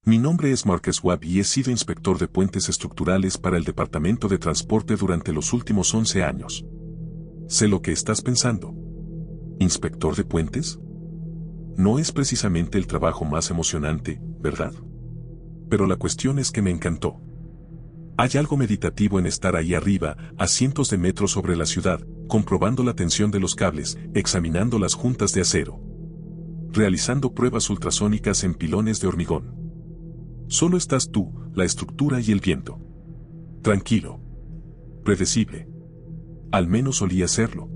Mi nombre es Marcus Webb y he sido inspector de puentes estructurales para el Departamento de Transporte durante los últimos 11 años. Sé lo que estás pensando. ¿Inspector de puentes? No es precisamente el trabajo más emocionante, ¿verdad? Pero la cuestión es que me encantó. Hay algo meditativo en estar ahí arriba, a cientos de metros sobre la ciudad, comprobando la tensión de los cables, examinando las juntas de acero, realizando pruebas ultrasónicas en pilones de hormigón. Solo estás tú, la estructura y el viento. Tranquilo. Predecible. Al menos solía serlo.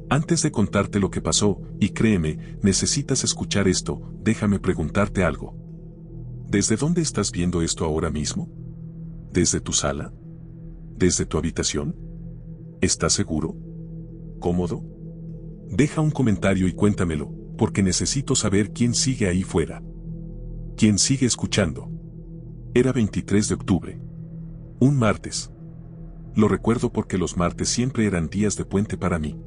Antes de contarte lo que pasó, y créeme, necesitas escuchar esto, déjame preguntarte algo. ¿Desde dónde estás viendo esto ahora mismo? ¿Desde tu sala? ¿Desde tu habitación? ¿Estás seguro? ¿Cómodo? Deja un comentario y cuéntamelo, porque necesito saber quién sigue ahí fuera. ¿Quién sigue escuchando? Era 23 de octubre. Un martes. Lo recuerdo porque los martes siempre eran días de puente para mí.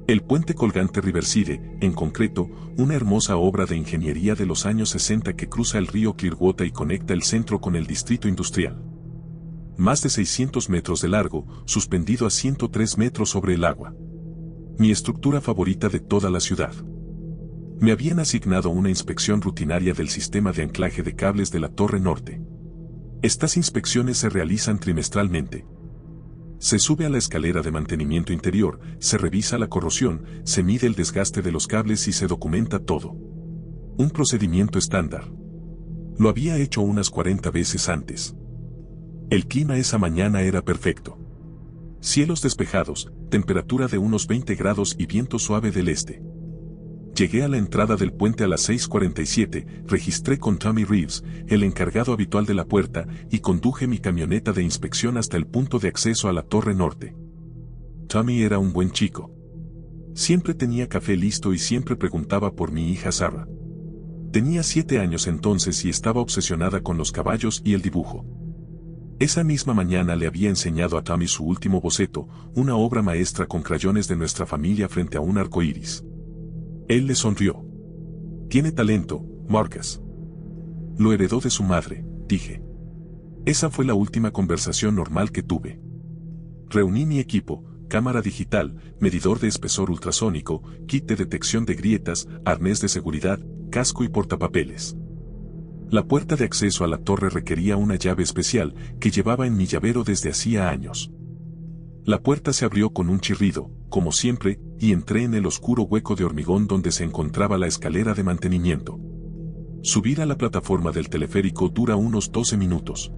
El puente colgante Riverside, en concreto, una hermosa obra de ingeniería de los años 60 que cruza el río Clearwater y conecta el centro con el distrito industrial. Más de 600 metros de largo, suspendido a 103 metros sobre el agua. Mi estructura favorita de toda la ciudad. Me habían asignado una inspección rutinaria del sistema de anclaje de cables de la Torre Norte. Estas inspecciones se realizan trimestralmente. Se sube a la escalera de mantenimiento interior, se revisa la corrosión, se mide el desgaste de los cables y se documenta todo. Un procedimiento estándar. Lo había hecho unas 40 veces antes. El clima esa mañana era perfecto. Cielos despejados, temperatura de unos 20 grados y viento suave del este. Llegué a la entrada del puente a las 6:47, registré con Tommy Reeves, el encargado habitual de la puerta, y conduje mi camioneta de inspección hasta el punto de acceso a la Torre Norte. Tommy era un buen chico. Siempre tenía café listo y siempre preguntaba por mi hija Sarah. Tenía 7 años entonces y estaba obsesionada con los caballos y el dibujo. Esa misma mañana le había enseñado a Tommy su último boceto, una obra maestra con crayones de nuestra familia frente a un arco iris. Él le sonrió. Tiene talento, Marcus. Lo heredó de su madre, dije. Esa fue la última conversación normal que tuve. Reuní mi equipo, cámara digital, medidor de espesor ultrasónico, kit de detección de grietas, arnés de seguridad, casco y portapapeles. La puerta de acceso a la torre requería una llave especial que llevaba en mi llavero desde hacía años. La puerta se abrió con un chirrido, como siempre, y entré en el oscuro hueco de hormigón donde se encontraba la escalera de mantenimiento. Subir a la plataforma del teleférico dura unos 12 minutos.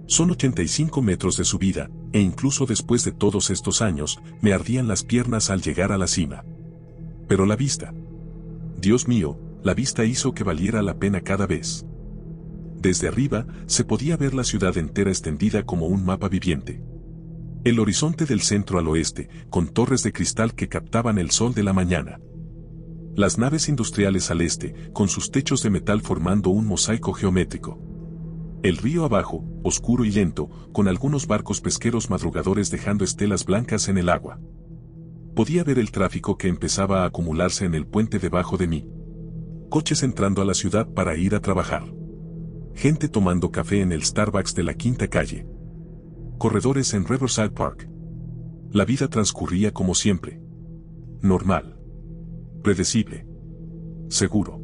Son 85 metros de subida, e incluso después de todos estos años, me ardían las piernas al llegar a la cima. Pero la vista. Dios mío, la vista hizo que valiera la pena cada vez. Desde arriba, se podía ver la ciudad entera extendida como un mapa viviente. El horizonte del centro al oeste, con torres de cristal que captaban el sol de la mañana. Las naves industriales al este, con sus techos de metal formando un mosaico geométrico. El río abajo, oscuro y lento, con algunos barcos pesqueros madrugadores dejando estelas blancas en el agua. Podía ver el tráfico que empezaba a acumularse en el puente debajo de mí. Coches entrando a la ciudad para ir a trabajar. Gente tomando café en el Starbucks de la Quinta Calle. Corredores en Riverside Park. La vida transcurría como siempre. Normal. Predecible. Seguro.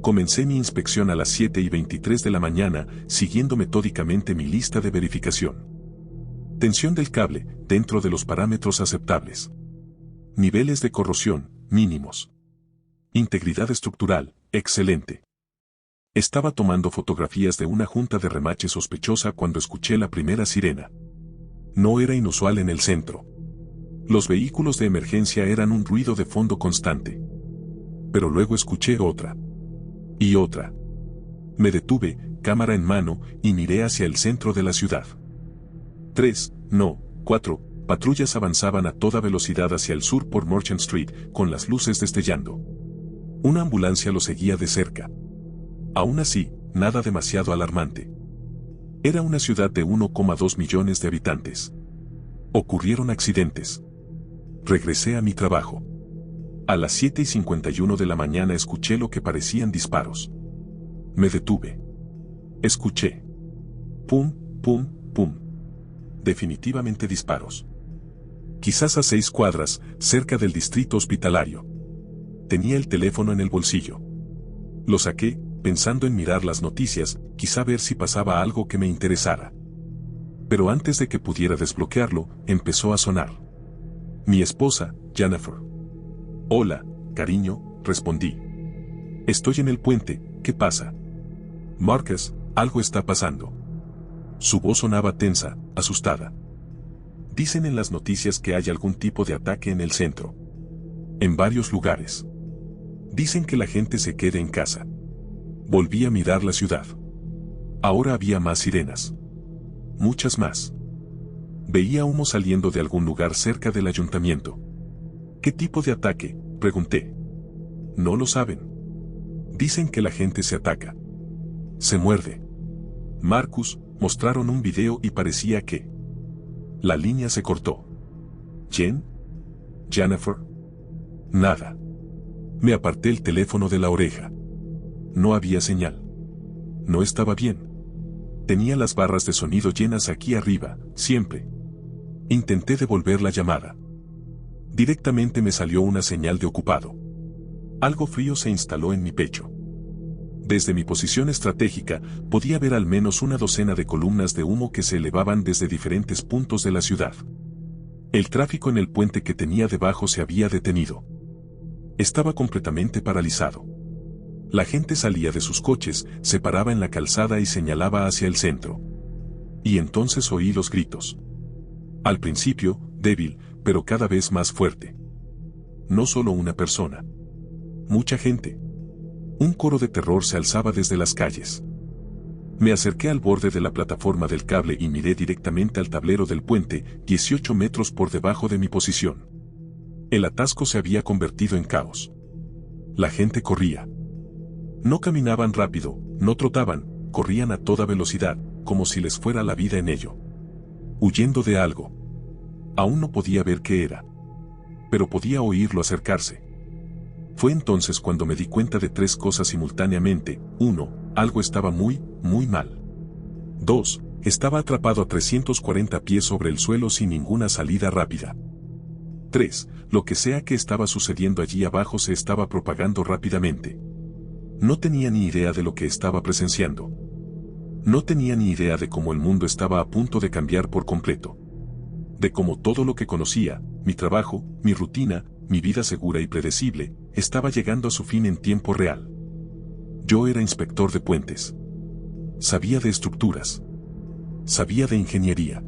Comencé mi inspección a las 7:23 de la mañana, siguiendo metódicamente mi lista de verificación. Tensión del cable, dentro de los parámetros aceptables. Niveles de corrosión, mínimos. Integridad estructural, excelente. Estaba tomando fotografías de una junta de remache sospechosa cuando escuché la primera sirena. No era inusual en el centro. Los vehículos de emergencia eran un ruido de fondo constante. Pero luego escuché otra. Y otra. Me detuve, cámara en mano, y miré hacia el centro de la ciudad. 4 patrullas avanzaban a toda velocidad hacia el sur por Merchant Street, con las luces destellando. Una ambulancia lo seguía de cerca. Aún así, nada demasiado alarmante. Era una ciudad de 1,2 millones de habitantes. Ocurrieron accidentes. Regresé a mi trabajo. A las 7:51 de la mañana escuché lo que parecían disparos. Me detuve. Escuché. Pum, pum, pum. Definitivamente disparos. Quizás a 6 cuadras, cerca del distrito hospitalario. Tenía el teléfono en el bolsillo. Lo saqué, pensando en mirar las noticias, quizá ver si pasaba algo que me interesara. Pero antes de que pudiera desbloquearlo, empezó a sonar. Mi esposa, Jennifer. Hola, cariño, respondí. Estoy en el puente, ¿qué pasa? Marcus, algo está pasando. Su voz sonaba tensa, asustada. Dicen en las noticias que hay algún tipo de ataque en el centro. En varios lugares. Dicen que la gente se quede en casa. Volví a mirar la ciudad. Ahora había más sirenas. Muchas más. Veía humo saliendo de algún lugar cerca del ayuntamiento. ¿Qué tipo de ataque?, pregunté. No lo saben. Dicen que la gente se ataca. Se muerde. Marcus, mostraron un video y parecía que... La línea se cortó. ¿Jen? ¿Jennifer? Nada. Me aparté el teléfono de la oreja. No había señal. No estaba bien. Tenía las barras de sonido llenas aquí arriba, siempre. Intenté devolver la llamada. Directamente me salió una señal de ocupado. Algo frío se instaló en mi pecho. Desde mi posición estratégica, podía ver al menos una docena de columnas de humo que se elevaban desde diferentes puntos de la ciudad. El tráfico en el puente que tenía debajo se había detenido. Estaba completamente paralizado. La gente salía de sus coches, se paraba en la calzada y señalaba hacia el centro. Y entonces oí los gritos. Al principio, débil, pero cada vez más fuerte. No solo una persona. Mucha gente. Un coro de terror se alzaba desde las calles. Me acerqué al borde de la plataforma del cable y miré directamente al tablero del puente, 18 metros por debajo de mi posición. El atasco se había convertido en caos. La gente corría. No caminaban rápido, no trotaban, corrían a toda velocidad, como si les fuera la vida en ello. Huyendo de algo. Aún no podía ver qué era. Pero podía oírlo acercarse. Fue entonces cuando me di cuenta de 3 cosas simultáneamente. 1. Algo estaba muy, muy mal. 2. Estaba atrapado a 340 pies sobre el suelo sin ninguna salida rápida. 3. Lo que sea que estaba sucediendo allí abajo se estaba propagando rápidamente. No tenía ni idea de lo que estaba presenciando. No tenía ni idea de cómo el mundo estaba a punto de cambiar por completo. De cómo todo lo que conocía, mi trabajo, mi rutina, mi vida segura y predecible, estaba llegando a su fin en tiempo real. Yo era inspector de puentes. Sabía de estructuras. Sabía de ingeniería.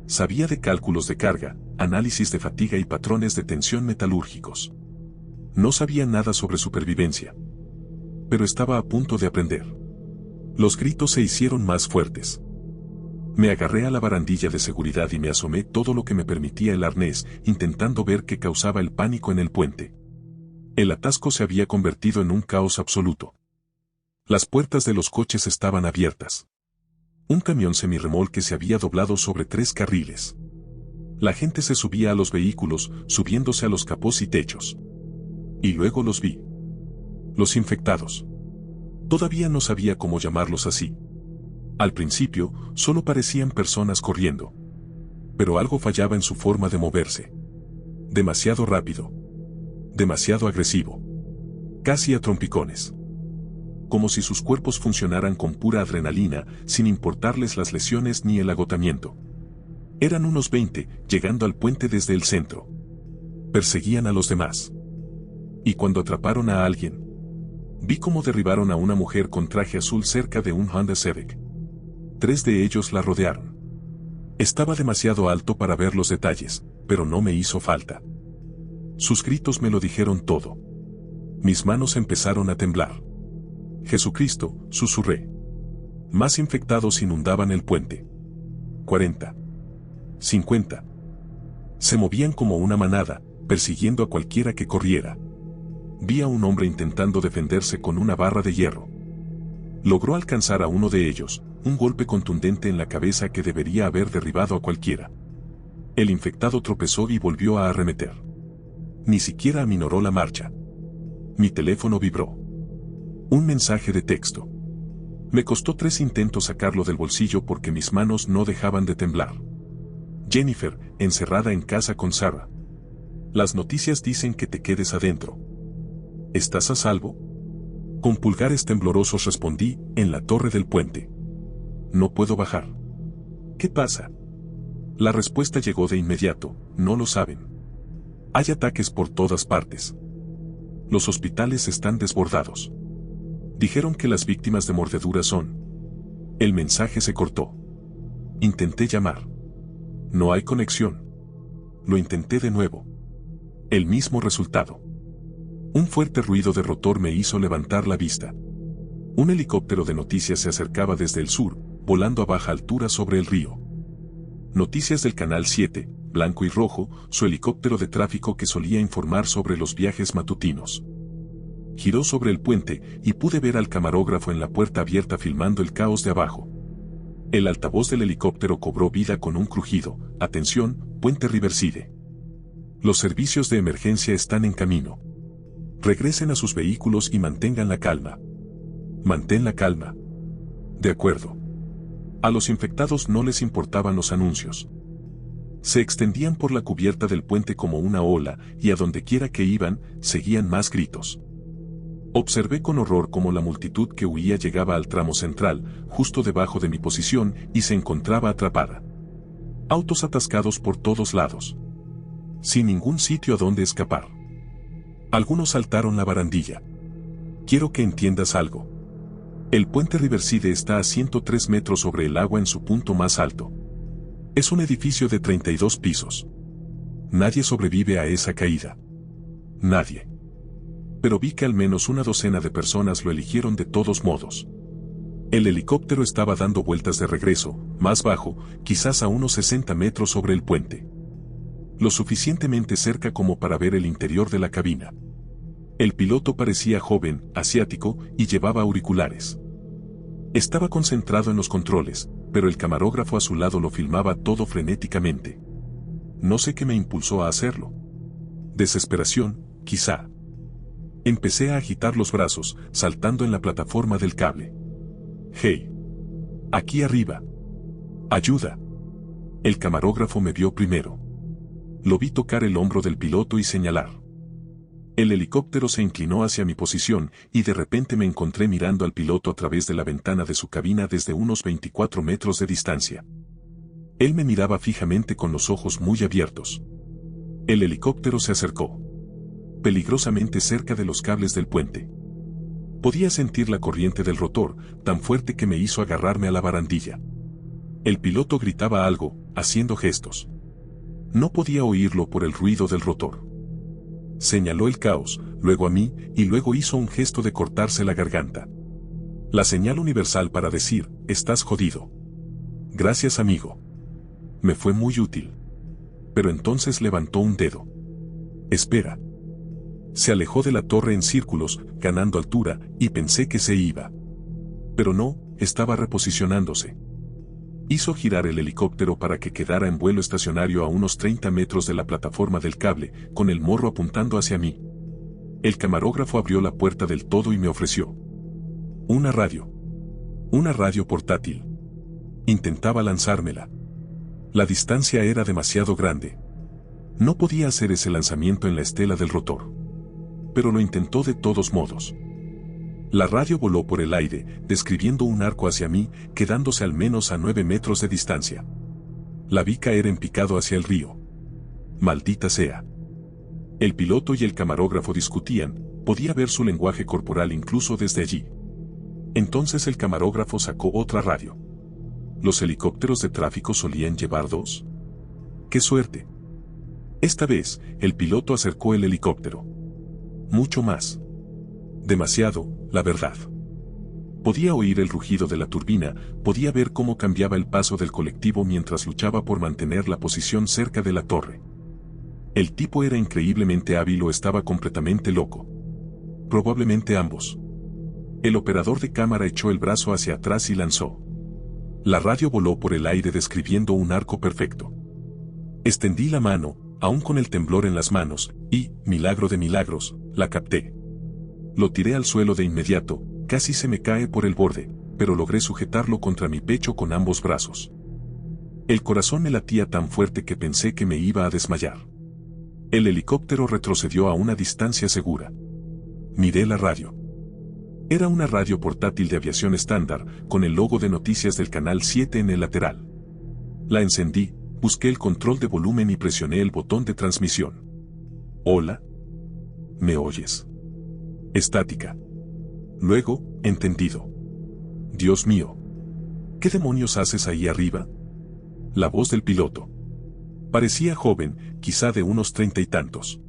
Sabía de cálculos de carga, análisis de fatiga y patrones de tensión metalúrgicos. No sabía nada sobre supervivencia. Pero estaba a punto de aprender. Los gritos se hicieron más fuertes. Me agarré a la barandilla de seguridad y me asomé todo lo que me permitía el arnés, intentando ver qué causaba el pánico en el puente. El atasco se había convertido en un caos absoluto. Las puertas de los coches estaban abiertas. Un camión semirremolque se había doblado sobre 3 carriles. La gente se subía a los vehículos, subiéndose a los capós y techos. Y luego los vi. Los infectados. Todavía no sabía cómo llamarlos así. Al principio, solo parecían personas corriendo. Pero algo fallaba en su forma de moverse. Demasiado rápido. Demasiado agresivo. Casi a trompicones. Como si sus cuerpos funcionaran con pura adrenalina, sin importarles las lesiones ni el agotamiento. Eran unos 20, llegando al puente desde el centro. Perseguían a los demás. Y cuando atraparon a alguien, vi cómo derribaron a una mujer con traje azul cerca de un Honda Civic. 3 de ellos la rodearon. Estaba demasiado alto para ver los detalles, pero no me hizo falta. Sus gritos me lo dijeron todo. Mis manos empezaron a temblar. Jesucristo, susurré. Más infectados inundaban el puente. 40. 50. Se movían como una manada, persiguiendo a cualquiera que corriera. Vi a un hombre intentando defenderse con una barra de hierro. Logró alcanzar a uno de ellos, un golpe contundente en la cabeza que debería haber derribado a cualquiera. El infectado tropezó y volvió a arremeter. Ni siquiera aminoró la marcha. Mi teléfono vibró. Un mensaje de texto. Me costó 3 intentos sacarlo del bolsillo porque mis manos no dejaban de temblar. Jennifer, encerrada en casa con Sarah. Las noticias dicen que te quedes adentro. ¿Estás a salvo? Con pulgares temblorosos respondí, en la torre del puente. No puedo bajar. ¿Qué pasa? La respuesta llegó de inmediato, no lo saben. Hay ataques por todas partes. Los hospitales están desbordados. Dijeron que las víctimas de mordeduras son. El mensaje se cortó. Intenté llamar. No hay conexión. Lo intenté de nuevo. El mismo resultado. Un fuerte ruido de rotor me hizo levantar la vista. Un helicóptero de noticias se acercaba desde el sur, volando a baja altura sobre el río. Noticias del Canal 7, blanco y rojo, su helicóptero de tráfico que solía informar sobre los viajes matutinos. Giró sobre el puente y pude ver al camarógrafo en la puerta abierta filmando el caos de abajo. El altavoz del helicóptero cobró vida con un crujido. Atención, Puente Riverside. Los servicios de emergencia están en camino. Regresen a sus vehículos y mantengan la calma. Mantén la calma. De acuerdo. A los infectados no les importaban los anuncios. Se extendían por la cubierta del puente como una ola, y a donde quiera que iban, seguían más gritos. Observé con horror cómo la multitud que huía llegaba al tramo central, justo debajo de mi posición, y se encontraba atrapada. Autos atascados por todos lados. Sin ningún sitio a donde escapar. Algunos saltaron la barandilla. Quiero que entiendas algo. El puente Riverside está a 103 metros sobre el agua en su punto más alto. Es un edificio de 32 pisos. Nadie sobrevive a esa caída. Nadie. Pero vi que al menos una docena de personas lo eligieron de todos modos. El helicóptero estaba dando vueltas de regreso, más bajo, quizás a unos 60 metros sobre el puente. Lo suficientemente cerca como para ver el interior de la cabina. El piloto parecía joven, asiático, y llevaba auriculares. Estaba concentrado en los controles, pero el camarógrafo a su lado lo filmaba todo frenéticamente. No sé qué me impulsó a hacerlo. Desesperación, quizá. Empecé a agitar los brazos, saltando en la plataforma del cable. ¡Hey! ¡Aquí arriba! ¡Ayuda! El camarógrafo me vio primero. Lo vi tocar el hombro del piloto y señalar. El helicóptero se inclinó hacia mi posición y de repente me encontré mirando al piloto a través de la ventana de su cabina desde unos 24 metros de distancia. Él me miraba fijamente con los ojos muy abiertos. El helicóptero se acercó. Peligrosamente cerca de los cables del puente. Podía sentir la corriente del rotor, tan fuerte que me hizo agarrarme a la barandilla. El piloto gritaba algo, haciendo gestos. No podía oírlo por el ruido del rotor. Señaló el caos, luego a mí, y luego hizo un gesto de cortarse la garganta. La señal universal para decir, estás jodido. Gracias, amigo. Me fue muy útil. Pero entonces levantó un dedo. Espera. Se alejó de la torre en círculos, ganando altura, y pensé que se iba. Pero no, estaba reposicionándose. Hizo girar el helicóptero para que quedara en vuelo estacionario a unos 30 metros de la plataforma del cable, con el morro apuntando hacia mí. El camarógrafo abrió la puerta del todo y me ofreció una radio. Una radio portátil. Intentaba lanzármela. La distancia era demasiado grande. No podía hacer ese lanzamiento en la estela del rotor. Pero lo intentó de todos modos. La radio voló por el aire, describiendo un arco hacia mí, quedándose al menos a 9 metros de distancia. La vi caer en picado hacia el río. Maldita sea. El piloto y el camarógrafo discutían, podía ver su lenguaje corporal incluso desde allí. Entonces el camarógrafo sacó otra radio. ¿Los helicópteros de tráfico solían llevar 2? ¡Qué suerte! Esta vez, el piloto acercó el helicóptero. Mucho más. Demasiado, la verdad. Podía oír el rugido de la turbina, podía ver cómo cambiaba el paso del colectivo mientras luchaba por mantener la posición cerca de la torre. El tipo era increíblemente hábil o estaba completamente loco. Probablemente ambos. El operador de cámara echó el brazo hacia atrás y lanzó. La radio voló por el aire describiendo un arco perfecto. Extendí la mano, aún con el temblor en las manos, y, milagro de milagros, la capté. Lo tiré al suelo de inmediato, casi se me cae por el borde, pero logré sujetarlo contra mi pecho con ambos brazos. El corazón me latía tan fuerte que pensé que me iba a desmayar. El helicóptero retrocedió a una distancia segura. Miré la radio. Era una radio portátil de aviación estándar, con el logo de noticias del canal 7 en el lateral. La encendí, busqué el control de volumen y presioné el botón de transmisión. «Hola. ¿Me oyes?» Estática. Luego, entendido. «Dios mío. ¿Qué demonios haces ahí arriba?» La voz del piloto. Parecía joven, quizá de unos 30 y tantos.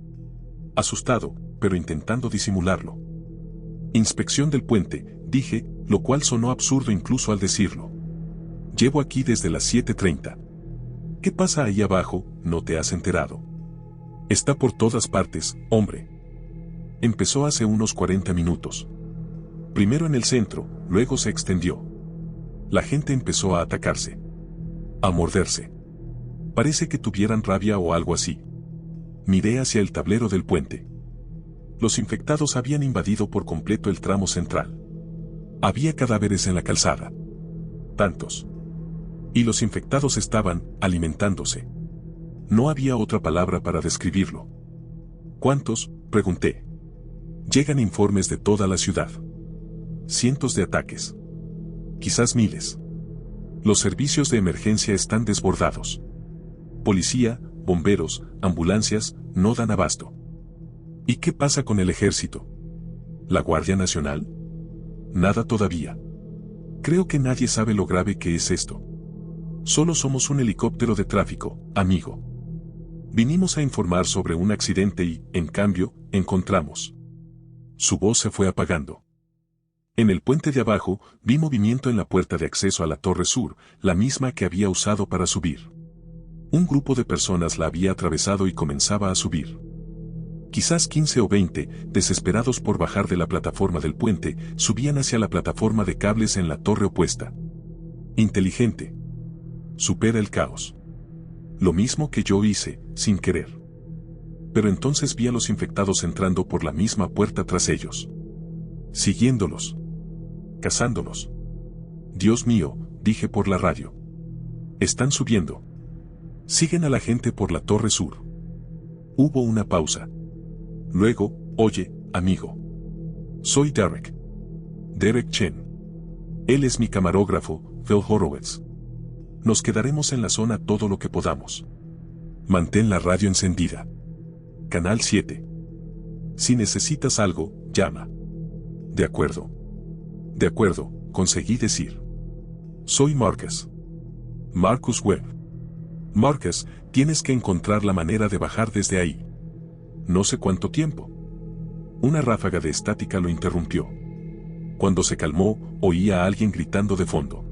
Asustado, pero intentando disimularlo. «Inspección del puente», dije, lo cual sonó absurdo incluso al decirlo. «Llevo aquí desde las 7:30. ¿Qué pasa ahí abajo? ¿No te has enterado?» «Está por todas partes, hombre». Empezó hace unos 40 minutos. Primero en el centro, luego se extendió. La gente empezó a atacarse. A morderse. Parece que tuvieran rabia o algo así. Miré hacia el tablero del puente. Los infectados habían invadido por completo el tramo central. Había cadáveres en la calzada. Tantos. Y los infectados estaban alimentándose. No había otra palabra para describirlo. ¿Cuántos?, pregunté. Llegan informes de toda la ciudad. Cientos de ataques. Quizás miles. Los servicios de emergencia están desbordados. Policía, bomberos, ambulancias, no dan abasto. ¿Y qué pasa con el ejército? ¿La Guardia Nacional? Nada todavía. Creo que nadie sabe lo grave que es esto. Solo somos un helicóptero de tráfico, amigo. Vinimos a informar sobre un accidente y, en cambio, encontramos. Su voz se fue apagando. En el puente de abajo, vi movimiento en la puerta de acceso a la torre sur, la misma que había usado para subir. Un grupo de personas la había atravesado y comenzaba a subir. Quizás 15 o 20, desesperados por bajar de la plataforma del puente, subían hacia la plataforma de cables en la torre opuesta. Inteligente. Supera el caos. Lo mismo que yo hice, sin querer. Pero entonces vi a los infectados entrando por la misma puerta tras ellos. Siguiéndolos. Cazándolos. Dios mío, dije por la radio. Están subiendo. Siguen a la gente por la torre sur. Hubo una pausa. Luego, oye, amigo. Soy Derek. Derek Chen. Él es mi camarógrafo, Phil Horowitz. Nos quedaremos en la zona todo lo que podamos. Mantén la radio encendida. Canal 7. Si necesitas algo, llama. De acuerdo. De acuerdo, conseguí decir. Soy Marcus. Marcus Webb. Marcus, tienes que encontrar la manera de bajar desde ahí. No sé cuánto tiempo. Una ráfaga de estática lo interrumpió. Cuando se calmó, oí a alguien gritando de fondo.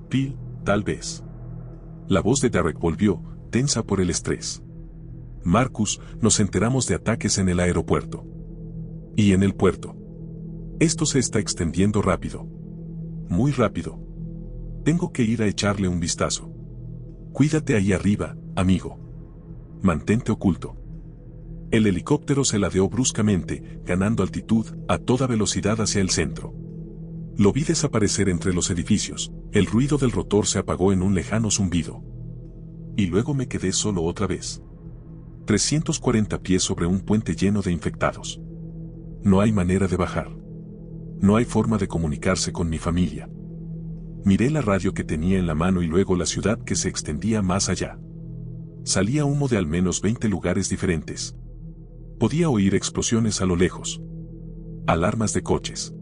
Phil, tal vez. La voz de Derek volvió, tensa por el estrés. Marcus, nos enteramos de ataques en el aeropuerto. Y en el puerto. Esto se está extendiendo rápido. Muy rápido. Tengo que ir a echarle un vistazo. Cuídate ahí arriba, amigo. Mantente oculto. El helicóptero se ladeó bruscamente, ganando altitud, a toda velocidad hacia el centro. Lo vi desaparecer entre los edificios, el ruido del rotor se apagó en un lejano zumbido. Y luego me quedé solo otra vez. 340 pies sobre un puente lleno de infectados. No hay manera de bajar. No hay forma de comunicarse con mi familia. Miré la radio que tenía en la mano y luego la ciudad que se extendía más allá. Salía humo de al menos 20 lugares diferentes. Podía oír explosiones a lo lejos. Alarmas de coches.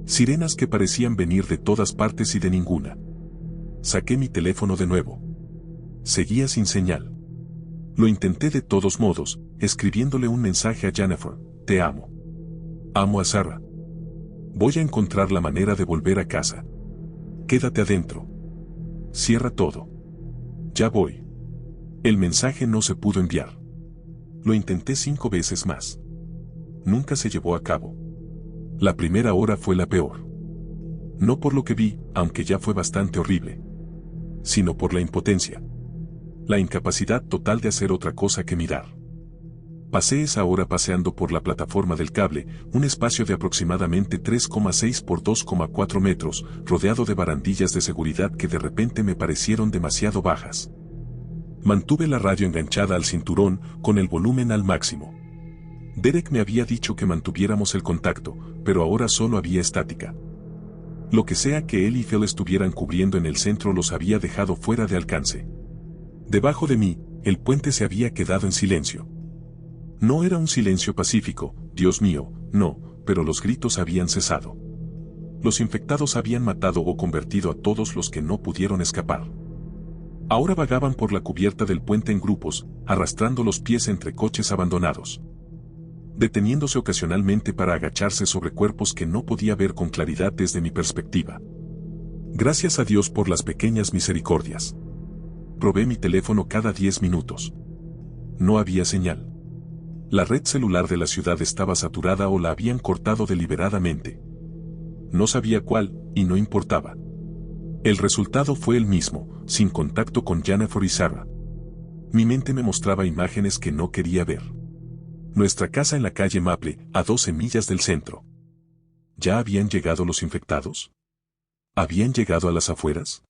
Sirenas que parecían venir de todas partes y de ninguna. Saqué mi teléfono de nuevo. Seguía sin señal. Lo intenté de todos modos, escribiéndole un mensaje a Jennifer: te amo. Amo a Sarah. Voy a encontrar la manera de volver a casa. Quédate adentro. Cierra todo. Ya voy. El mensaje no se pudo enviar. Lo intenté 5 veces más. Nunca se llevó a cabo. La primera hora fue la peor. No por lo que vi, aunque ya fue bastante horrible, sino por la impotencia. La incapacidad total de hacer otra cosa que mirar. Pasé esa hora paseando por la plataforma del cable, un espacio de aproximadamente 3,6 por 2,4 metros, rodeado de barandillas de seguridad que de repente me parecieron demasiado bajas. Mantuve la radio enganchada al cinturón, con el volumen al máximo. Derek me había dicho que mantuviéramos el contacto, pero ahora solo había estática. Lo que sea que él y Phil estuvieran cubriendo en el centro los había dejado fuera de alcance. Debajo de mí, el puente se había quedado en silencio. No era un silencio pacífico, Dios mío, no, pero los gritos habían cesado. Los infectados habían matado o convertido a todos los que no pudieron escapar. Ahora vagaban por la cubierta del puente en grupos, arrastrando los pies entre coches abandonados, deteniéndose ocasionalmente para agacharse sobre cuerpos que no podía ver con claridad desde mi perspectiva. Gracias a Dios por las pequeñas misericordias. Probé mi teléfono cada 10 minutos. No había señal. La red celular de la ciudad estaba saturada o la habían cortado deliberadamente. No sabía cuál, y no importaba. El resultado fue el mismo, sin contacto con Jennifer y Sarah. Mi mente me mostraba imágenes que no quería ver. Nuestra casa en la calle Maple, a 12 millas del centro. ¿Ya habían llegado los infectados? ¿Habían llegado a las afueras?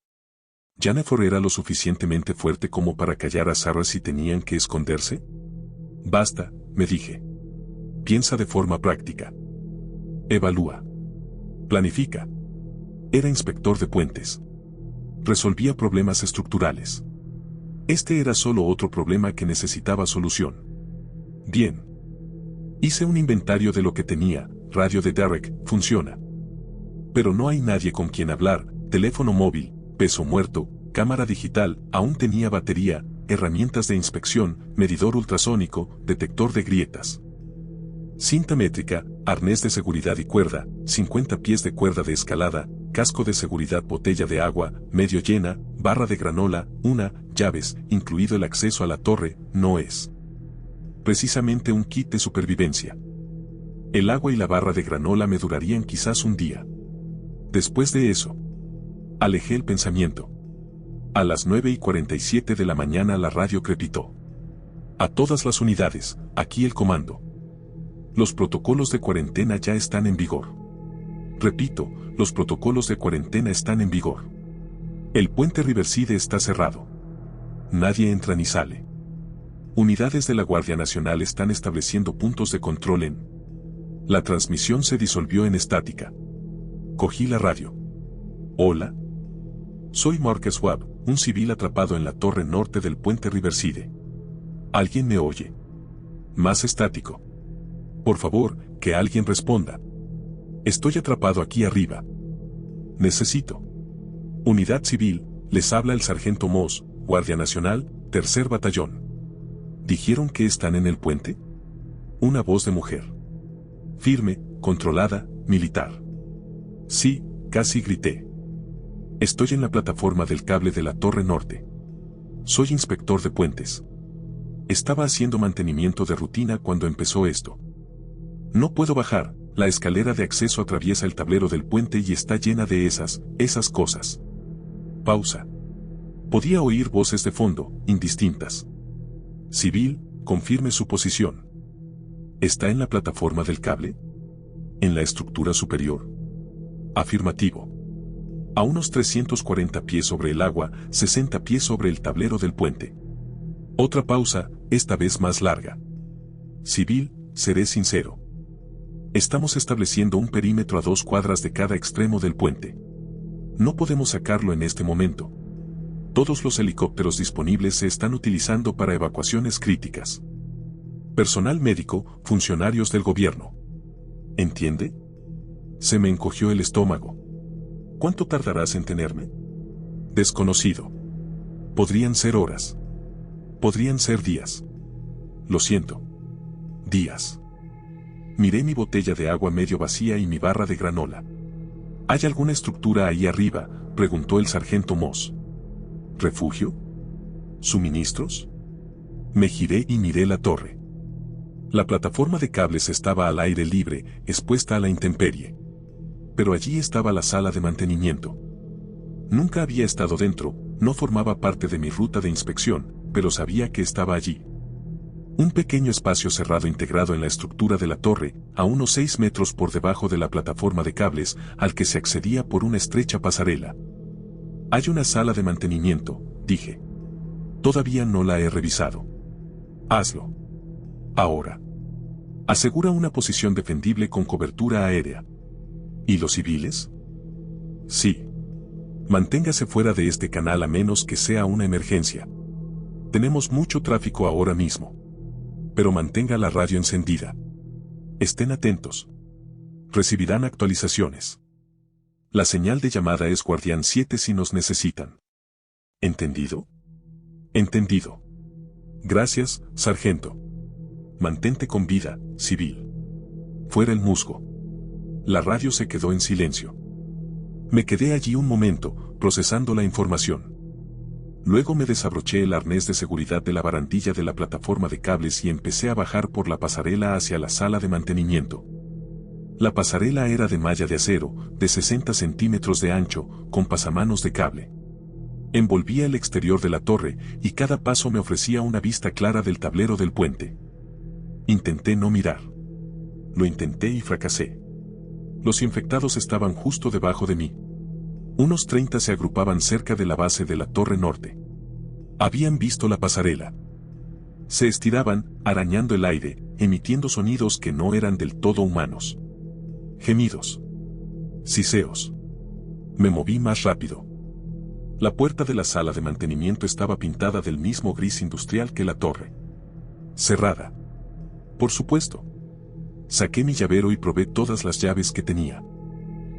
¿Jennifer era lo suficientemente fuerte como para callar a Sarah si tenían que esconderse? Basta, me dije. Piensa de forma práctica. Evalúa. Planifica. Era inspector de puentes. Resolvía problemas estructurales. Este era solo otro problema que necesitaba solución. Bien. Hice un inventario de lo que tenía. Radio de Derek, funciona. Pero no hay nadie con quien hablar. Teléfono móvil, peso muerto, cámara digital, aún tenía batería, herramientas de inspección, medidor ultrasónico, detector de grietas. Cinta métrica, arnés de seguridad y cuerda, 50 pies de cuerda de escalada, casco de seguridad, botella de agua, medio llena, barra de granola, llaves, incluido el acceso a la torre, no es precisamente un kit de supervivencia. El agua y la barra de granola me durarían quizás un día. Después de eso, alejé el pensamiento. A las 9:47 de la mañana la radio crepitó. A todas las unidades, aquí el comando. Los protocolos de cuarentena ya están en vigor. Repito, los protocolos de cuarentena están en vigor. El puente Riverside está cerrado. Nadie entra ni sale. Unidades de la Guardia Nacional están estableciendo puntos de control en... La transmisión se disolvió en estática. Cogí la radio. Hola. Soy Marcus Webb, un civil atrapado en la torre norte del puente Riverside. ¿Alguien me oye? Más estático. Por favor, que alguien responda. Estoy atrapado aquí arriba. Necesito. Unidad civil, les habla el sargento Moss, Guardia Nacional, Tercer Batallón. ¿Dijeron que están en el puente? Una voz de mujer. Firme, controlada, militar. Sí, casi grité. Estoy en la plataforma del cable de la Torre Norte. Soy inspector de puentes. Estaba haciendo mantenimiento de rutina cuando empezó esto. No puedo bajar, la escalera de acceso atraviesa el tablero del puente y está llena de esas cosas. Pausa. Podía oír voces de fondo, indistintas. Civil, confirme su posición. ¿Está en la plataforma del cable? ¿En la estructura superior? Afirmativo. A unos 340 pies sobre el agua, 60 pies sobre el tablero del puente. Otra pausa, esta vez más larga. Civil, seré sincero. Estamos estableciendo un perímetro a 2 cuadras de cada extremo del puente. No podemos sacarlo en este momento. Todos los helicópteros disponibles se están utilizando para evacuaciones críticas. Personal médico, funcionarios del gobierno. ¿Entiende? Se me encogió el estómago. ¿Cuánto tardarás en tenerme? Desconocido. Podrían ser horas. Podrían ser días. Lo siento. Días. Miré mi botella de agua medio vacía y mi barra de granola. ¿Hay alguna estructura ahí arriba?, preguntó el sargento Moss. ¿Refugio? ¿Suministros? Me giré y miré la torre. La plataforma de cables estaba al aire libre, expuesta a la intemperie. Pero allí estaba la sala de mantenimiento. Nunca había estado dentro, no formaba parte de mi ruta de inspección, pero sabía que estaba allí. Un pequeño espacio cerrado integrado en la estructura de la torre, a unos 6 metros por debajo de la plataforma de cables, al que se accedía por una estrecha pasarela. Hay una sala de mantenimiento, dije. Todavía no la he revisado. Hazlo. Ahora. Asegura una posición defendible con cobertura aérea. ¿Y los civiles? Sí. Manténgase fuera de este canal a menos que sea una emergencia. Tenemos mucho tráfico ahora mismo. Pero mantenga la radio encendida. Estén atentos. Recibirán actualizaciones. La señal de llamada es Guardián 7 si nos necesitan. ¿Entendido? Entendido. Gracias, sargento. Mantente con vida, civil. Fuera el musgo. La radio se quedó en silencio. Me quedé allí un momento, procesando la información. Luego me desabroché el arnés de seguridad de la barandilla de la plataforma de cables y empecé a bajar por la pasarela hacia la sala de mantenimiento. La pasarela era de malla de acero, de 60 centímetros de ancho, con pasamanos de cable. Envolvía el exterior de la torre, y cada paso me ofrecía una vista clara del tablero del puente. Intenté no mirar. Lo intenté y fracasé. Los infectados estaban justo debajo de mí. Unos 30 se agrupaban cerca de la base de la torre norte. Habían visto la pasarela. Se estiraban, arañando el aire, emitiendo sonidos que no eran del todo humanos. Gemidos. Siseos. Me moví más rápido. La puerta de la sala de mantenimiento estaba pintada del mismo gris industrial que la torre. Cerrada. Por supuesto. Saqué mi llavero y probé todas las llaves que tenía.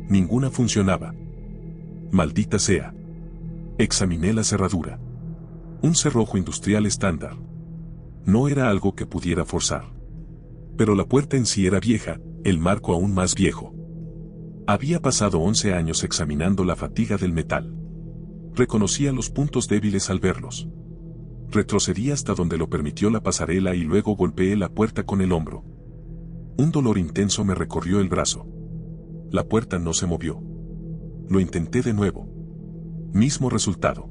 Ninguna funcionaba. Maldita sea. Examiné la cerradura. Un cerrojo industrial estándar. No era algo que pudiera forzar. Pero la puerta en sí era vieja, el marco aún más viejo. Había pasado 11 años examinando la fatiga del metal. Reconocía los puntos débiles al verlos. Retrocedí hasta donde lo permitió la pasarela y luego golpeé la puerta con el hombro. Un dolor intenso me recorrió el brazo. La puerta no se movió. Lo intenté de nuevo. Mismo resultado.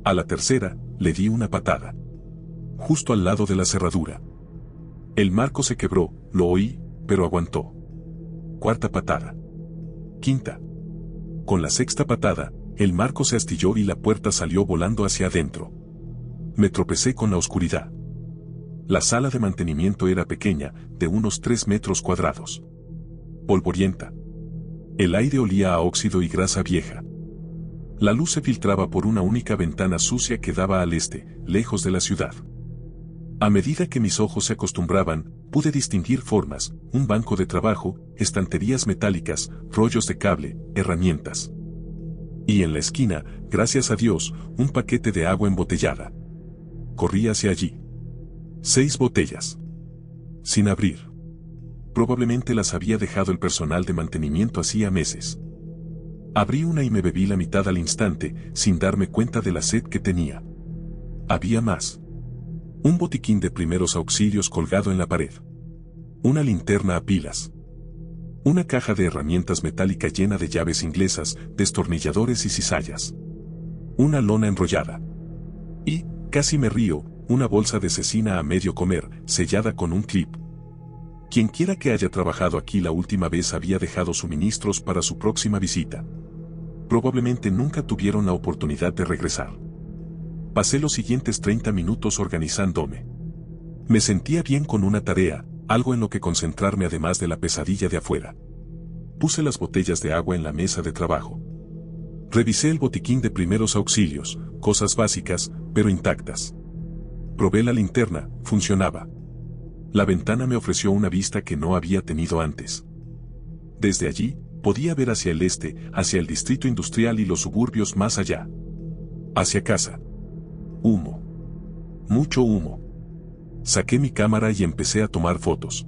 A la tercera, le di una patada. Justo al lado de la cerradura. El marco se quebró, lo oí, pero aguantó. Cuarta patada. Quinta. Con la sexta patada, el marco se astilló y la puerta salió volando hacia adentro. Me tropecé con la oscuridad. La sala de mantenimiento era pequeña, de unos 3 metros cuadrados. Polvorienta. El aire olía a óxido y grasa vieja. La luz se filtraba por una única ventana sucia que daba al este, lejos de la ciudad. A medida que mis ojos se acostumbraban, pude distinguir formas, un banco de trabajo, estanterías metálicas, rollos de cable, herramientas. Y en la esquina, gracias a Dios, un paquete de agua embotellada. Corrí hacia allí. 6 botellas. Sin abrir. Probablemente las había dejado el personal de mantenimiento hacía meses. Abrí una y me bebí la mitad al instante, sin darme cuenta de la sed que tenía. Había más. Un botiquín de primeros auxilios colgado en la pared. Una linterna a pilas. Una caja de herramientas metálica llena de llaves inglesas, destornilladores y cizallas. Una lona enrollada. Y, casi me río, una bolsa de cecina a medio comer, sellada con un clip. Quienquiera que haya trabajado aquí la última vez había dejado suministros para su próxima visita. Probablemente nunca tuvieron la oportunidad de regresar. Pasé los siguientes 30 minutos organizándome. Me sentía bien con una tarea, algo en lo que concentrarme además de la pesadilla de afuera. Puse las botellas de agua en la mesa de trabajo. Revisé el botiquín de primeros auxilios, cosas básicas, pero intactas. Probé la linterna, funcionaba. La ventana me ofreció una vista que no había tenido antes. Desde allí, podía ver hacia el este, hacia el distrito industrial y los suburbios más allá. Hacia casa. Humo. Mucho humo. Saqué mi cámara y empecé a tomar fotos.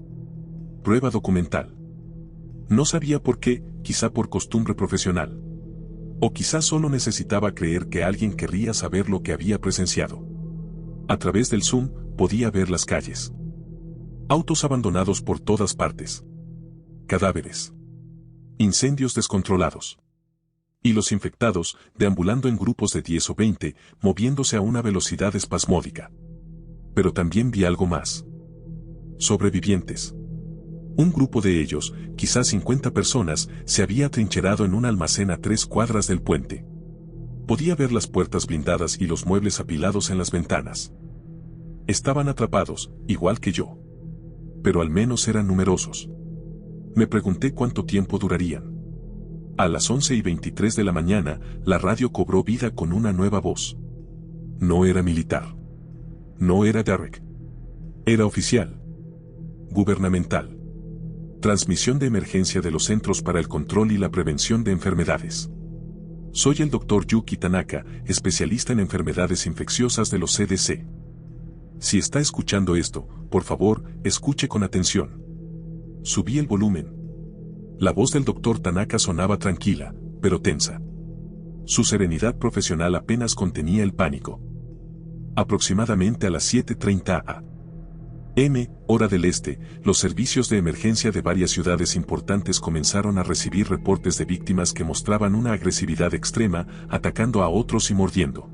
Prueba documental. No sabía por qué, quizá por costumbre profesional. O quizá solo necesitaba creer que alguien querría saber lo que había presenciado. A través del zoom, podía ver las calles. Autos abandonados por todas partes. Cadáveres. Incendios descontrolados. Y los infectados, deambulando en grupos de 10 o 20, moviéndose a una velocidad espasmódica. Pero también vi algo más. Sobrevivientes. Un grupo de ellos, quizás 50 personas, se había atrincherado en un almacén a 3 cuadras del puente. Podía ver las puertas blindadas y los muebles apilados en las ventanas. Estaban atrapados, igual que yo. Pero al menos eran numerosos. Me pregunté cuánto tiempo durarían. A las 11:23 de la mañana, la radio cobró vida con una nueva voz. No era militar. No era Derek. Era oficial. Gubernamental. Transmisión de emergencia de los Centros para el Control y la Prevención de Enfermedades. Soy el Dr. Yuki Tanaka, especialista en enfermedades infecciosas de los CDC. Si está escuchando esto, por favor, escuche con atención. Subí el volumen. La voz del Dr. Tanaka sonaba tranquila, pero tensa. Su serenidad profesional apenas contenía el pánico. Aproximadamente a las 7:30 a.m., hora del este, los servicios de emergencia de varias ciudades importantes comenzaron a recibir reportes de víctimas que mostraban una agresividad extrema, atacando a otros y mordiendo.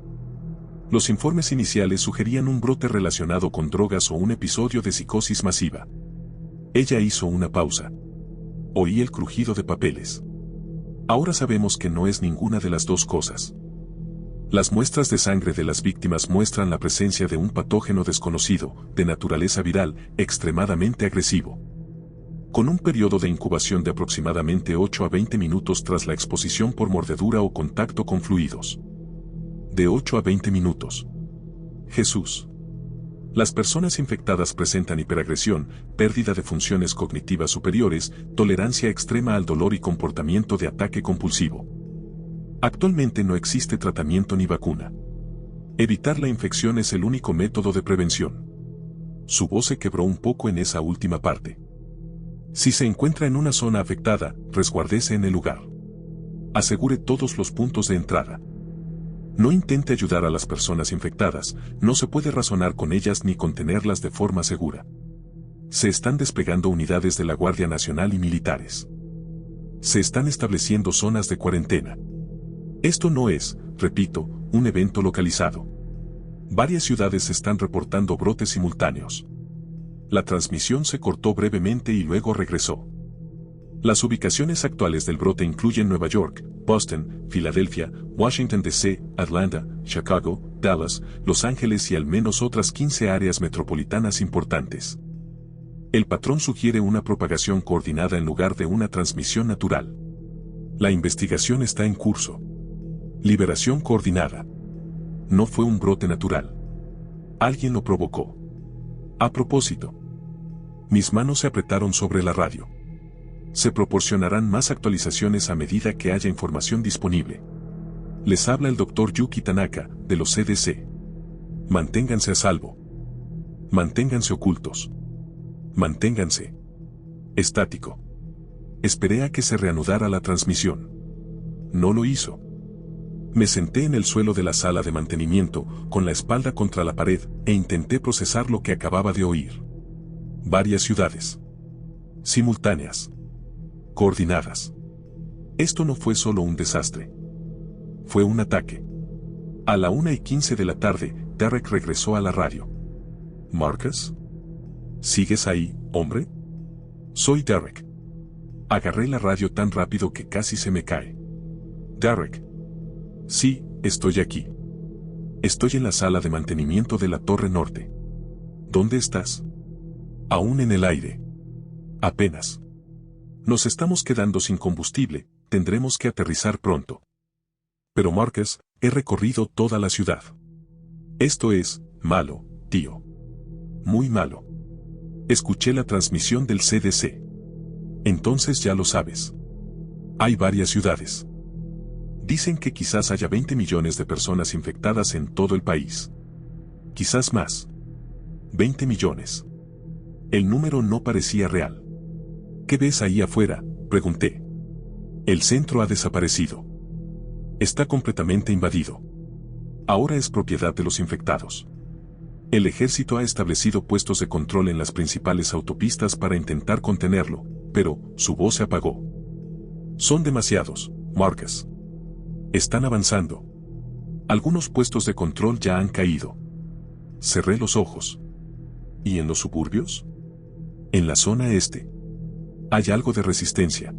Los informes iniciales sugerían un brote relacionado con drogas o un episodio de psicosis masiva. Ella hizo una pausa. Oí el crujido de papeles. Ahora sabemos que no es ninguna de las dos cosas. Las muestras de sangre de las víctimas muestran la presencia de un patógeno desconocido, de naturaleza viral, extremadamente agresivo. Con un periodo de incubación de aproximadamente 8 a 20 minutos tras la exposición por mordedura o contacto con fluidos. De 8 a 20 minutos. Jesús. Las personas infectadas presentan hiperagresión, pérdida de funciones cognitivas superiores, tolerancia extrema al dolor y comportamiento de ataque compulsivo. Actualmente no existe tratamiento ni vacuna. Evitar la infección es el único método de prevención. Su voz se quebró un poco en esa última parte. Si se encuentra en una zona afectada, resguárdese en el lugar. Asegure todos los puntos de entrada. No intente ayudar a las personas infectadas, no se puede razonar con ellas ni contenerlas de forma segura. Se están desplegando unidades de la Guardia Nacional y militares. Se están estableciendo zonas de cuarentena. Esto no es, repito, un evento localizado. Varias ciudades están reportando brotes simultáneos. La transmisión se cortó brevemente y luego regresó. Las ubicaciones actuales del brote incluyen Nueva York, Boston, Filadelfia, Washington D.C., Atlanta, Chicago, Dallas, Los Ángeles y al menos otras 15 áreas metropolitanas importantes. El patrón sugiere una propagación coordinada en lugar de una transmisión natural. La investigación está en curso. Liberación coordinada. No fue un brote natural. Alguien lo provocó. A propósito. Mis manos se apretaron sobre la radio. Se proporcionarán más actualizaciones a medida que haya información disponible. Les habla el Dr. Yuki Tanaka, de los CDC. Manténganse a salvo. Manténganse ocultos. Manténganse estático. Esperé a que se reanudara la transmisión. No lo hizo. Me senté en el suelo de la sala de mantenimiento, con la espalda contra la pared, e intenté procesar lo que acababa de oír. Varias ciudades. Simultáneas. Coordinadas. Esto no fue solo un desastre. Fue un ataque. A la 1:15 de la tarde, Derek regresó a la radio. ¿Marcus? ¿Sigues ahí, hombre? Soy Derek. Agarré la radio tan rápido que casi se me cae. Derek. Sí, estoy aquí. Estoy en la sala de mantenimiento de la Torre Norte. ¿Dónde estás? Aún en el aire. Apenas. Nos estamos quedando sin combustible, tendremos que aterrizar pronto. Pero Marcus, he recorrido toda la ciudad. Esto es malo, tío. Muy malo. Escuché la transmisión del CDC. Entonces ya lo sabes. Hay varias ciudades. Dicen que quizás haya 20 millones de personas infectadas en todo el país. Quizás más. 20 millones. El número no parecía real. ¿Qué ves ahí afuera?, pregunté. El centro ha desaparecido. Está completamente invadido. Ahora es propiedad de los infectados. El ejército ha establecido puestos de control en las principales autopistas para intentar contenerlo, pero su voz se apagó. Son demasiados, Marcus. Están avanzando. Algunos puestos de control ya han caído. Cerré los ojos. ¿Y en los suburbios? En la zona este. Hay algo de resistencia.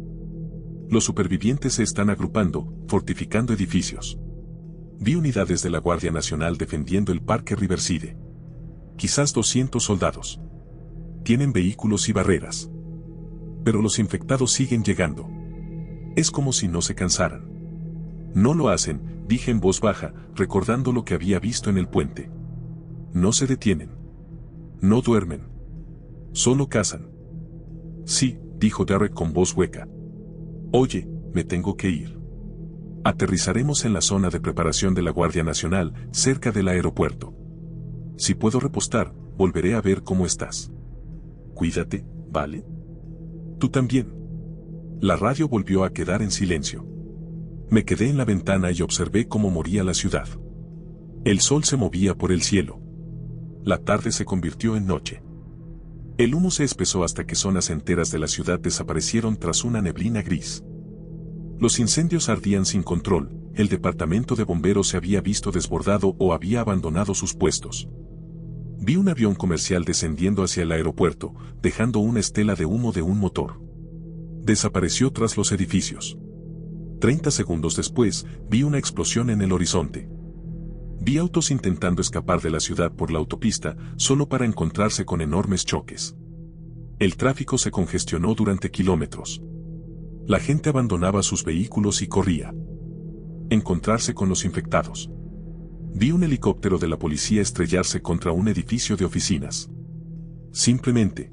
Los supervivientes se están agrupando, fortificando edificios. Vi unidades de la Guardia Nacional defendiendo el Parque Riverside. Quizás 200 soldados. Tienen vehículos y barreras. Pero los infectados siguen llegando. Es como si no se cansaran. No lo hacen, dije en voz baja, recordando lo que había visto en el puente. No se detienen. No duermen. Solo cazan. Sí, dijo Derek con voz hueca. Oye, me tengo que ir. Aterrizaremos en la zona de preparación de la Guardia Nacional, cerca del aeropuerto. Si puedo repostar, volveré a ver cómo estás. Cuídate, ¿vale? Tú también. La radio volvió a quedar en silencio. Me quedé en la ventana y observé cómo moría la ciudad. El sol se movía por el cielo. La tarde se convirtió en noche. El humo se espesó hasta que zonas enteras de la ciudad desaparecieron tras una neblina gris. Los incendios ardían sin control, el departamento de bomberos se había visto desbordado o había abandonado sus puestos. Vi un avión comercial descendiendo hacia el aeropuerto, dejando una estela de humo de un motor. Desapareció tras los edificios. 30 segundos después, vi una explosión en el horizonte. Vi autos intentando escapar de la ciudad por la autopista, solo para encontrarse con enormes choques. El tráfico se congestionó durante kilómetros. La gente abandonaba sus vehículos y corría. Encontrarse con los infectados. Vi un helicóptero de la policía estrellarse contra un edificio de oficinas. Simplemente.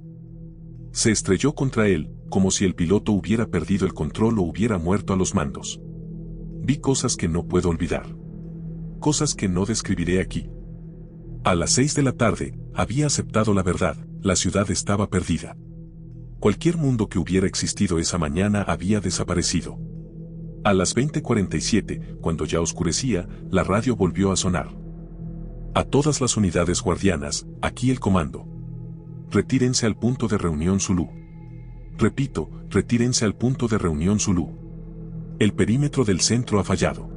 Se estrelló contra él, como si el piloto hubiera perdido el control o hubiera muerto a los mandos. Vi cosas que no puedo olvidar. Cosas que no describiré aquí. A las 6 de la tarde, había aceptado la verdad, la ciudad estaba perdida. Cualquier mundo que hubiera existido esa mañana había desaparecido. A las 20:47, cuando ya oscurecía, la radio volvió a sonar. A todas las unidades guardianas, aquí el comando. Retírense al punto de reunión Zulu. Repito, retírense al punto de reunión Zulu. El perímetro del centro ha fallado.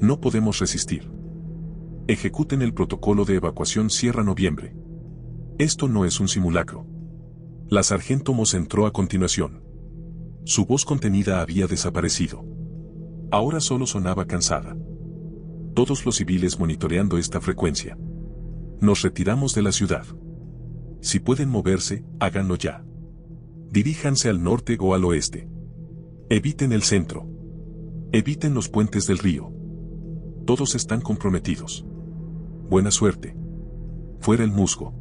No podemos resistir. Ejecuten el protocolo de evacuación Sierra Noviembre. Esto no es un simulacro. La sargento Moss entró a continuación. Su voz contenida había desaparecido. Ahora solo sonaba cansada. Todos los civiles monitoreando esta frecuencia. Nos retiramos de la ciudad. Si pueden moverse, háganlo ya. Diríjanse al norte o al oeste. Eviten el centro. Eviten los puentes del río. Todos están comprometidos. Buena suerte. Fuera el musgo.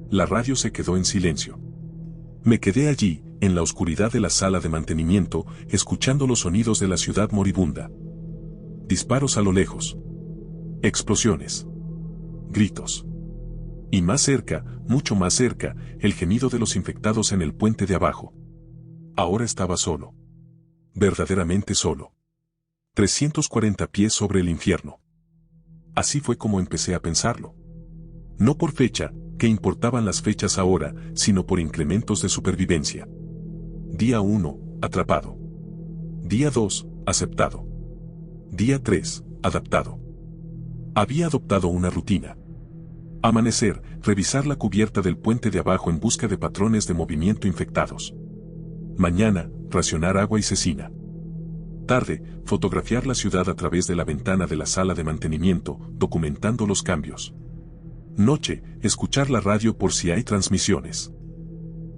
La radio se quedó en silencio. Me quedé allí, en la oscuridad de la sala de mantenimiento, escuchando los sonidos de la ciudad moribunda. Disparos a lo lejos. Explosiones. Gritos. Y más cerca, mucho más cerca, el gemido de los infectados en el puente de abajo. Ahora estaba solo. Verdaderamente solo. 340 pies sobre el infierno. Así fue como empecé a pensarlo. No por fecha, que importaban las fechas ahora, sino por incrementos de supervivencia. Día 1, atrapado. Día 2, aceptado. Día 3, adaptado. Había adoptado una rutina. Amanecer, revisar la cubierta del puente de abajo en busca de patrones de movimiento infectados. Mañana, racionar agua y cecina. Tarde, fotografiar la ciudad a través de la ventana de la sala de mantenimiento, documentando los cambios. Noche, escuchar la radio por si hay transmisiones.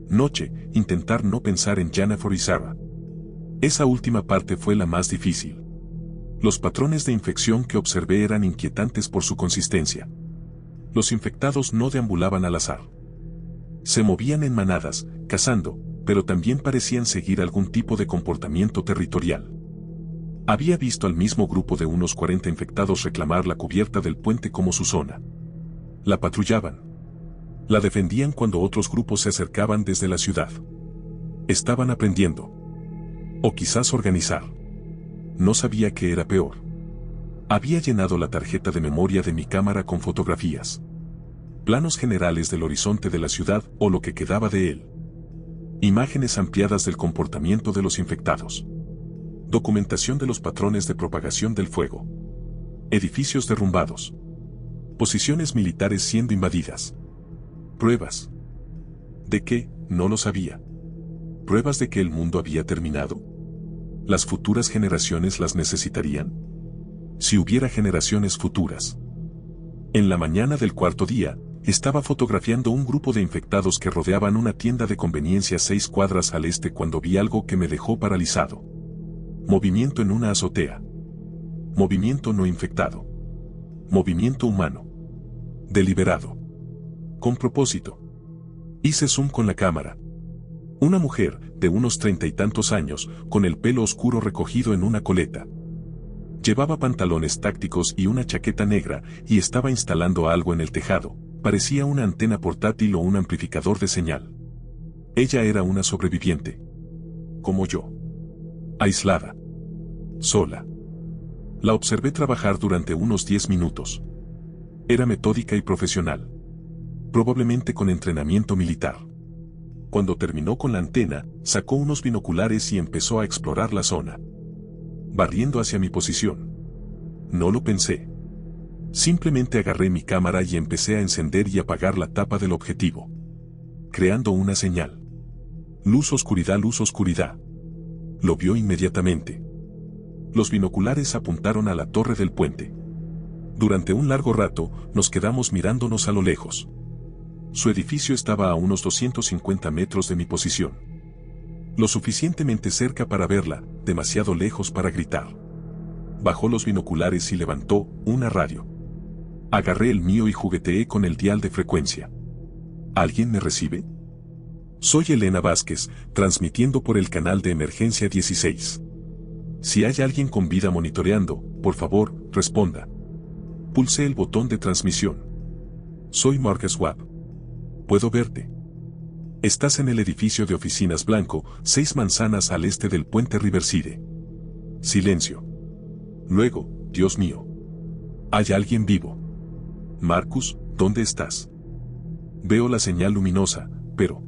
Noche, intentar no pensar en Jennifer y Sarah. Esa última parte fue la más difícil. Los patrones de infección que observé eran inquietantes por su consistencia. Los infectados no deambulaban al azar. Se movían en manadas, cazando, pero también parecían seguir algún tipo de comportamiento territorial. Había visto al mismo grupo de unos 40 infectados reclamar la cubierta del puente como su zona. La patrullaban. La defendían cuando otros grupos se acercaban desde la ciudad. Estaban aprendiendo. O quizás organizar. No sabía qué era peor. Había llenado la tarjeta de memoria de mi cámara con fotografías. Planos generales del horizonte de la ciudad o lo que quedaba de él. Imágenes ampliadas del comportamiento de los infectados. Documentación de los patrones de propagación del fuego. Edificios derrumbados. Posiciones militares siendo invadidas. Pruebas. ¿De qué? No lo sabía. ¿Pruebas de que el mundo había terminado? ¿Las futuras generaciones las necesitarían? Si hubiera generaciones futuras. En la mañana del cuarto día, estaba fotografiando un grupo de infectados que rodeaban una tienda de conveniencia 6 cuadras al este cuando vi algo que me dejó paralizado. Movimiento en una azotea. Movimiento no infectado. Movimiento humano. Deliberado. Con propósito. Hice zoom con la cámara. Una mujer, de unos 30 y tantos años, con el pelo oscuro recogido en una coleta. Llevaba pantalones tácticos y una chaqueta negra y estaba instalando algo en el tejado. Parecía una antena portátil o un amplificador de señal. Ella era una sobreviviente. Como yo. Aislada. Sola. La observé trabajar durante unos 10 minutos. Era metódica y profesional. Probablemente con entrenamiento militar. Cuando terminó con la antena, sacó unos binoculares y empezó a explorar la zona. Barriendo hacia mi posición. No lo pensé. Simplemente agarré mi cámara y empecé a encender y apagar la tapa del objetivo. Creando una señal. Luz, oscuridad, luz, oscuridad. Lo vio inmediatamente. Los binoculares apuntaron a la torre del puente. Durante un largo rato, nos quedamos mirándonos a lo lejos. Su edificio estaba a unos 250 metros de mi posición. Lo suficientemente cerca para verla, demasiado lejos para gritar. Bajó los binoculares y levantó una radio. Agarré el mío y jugueteé con el dial de frecuencia. ¿Alguien me recibe? Soy Elena Vázquez, transmitiendo por el canal de emergencia 16. Si hay alguien con vida monitoreando, por favor, responda. Pulsé el botón de transmisión. Soy Mark Swab. Puedo verte. Estás en el edificio de oficinas blanco, 6 manzanas al este del puente Riverside. Silencio. Luego, Dios mío. ¿Hay alguien vivo? Marcus, ¿dónde estás? Veo la señal luminosa, pero...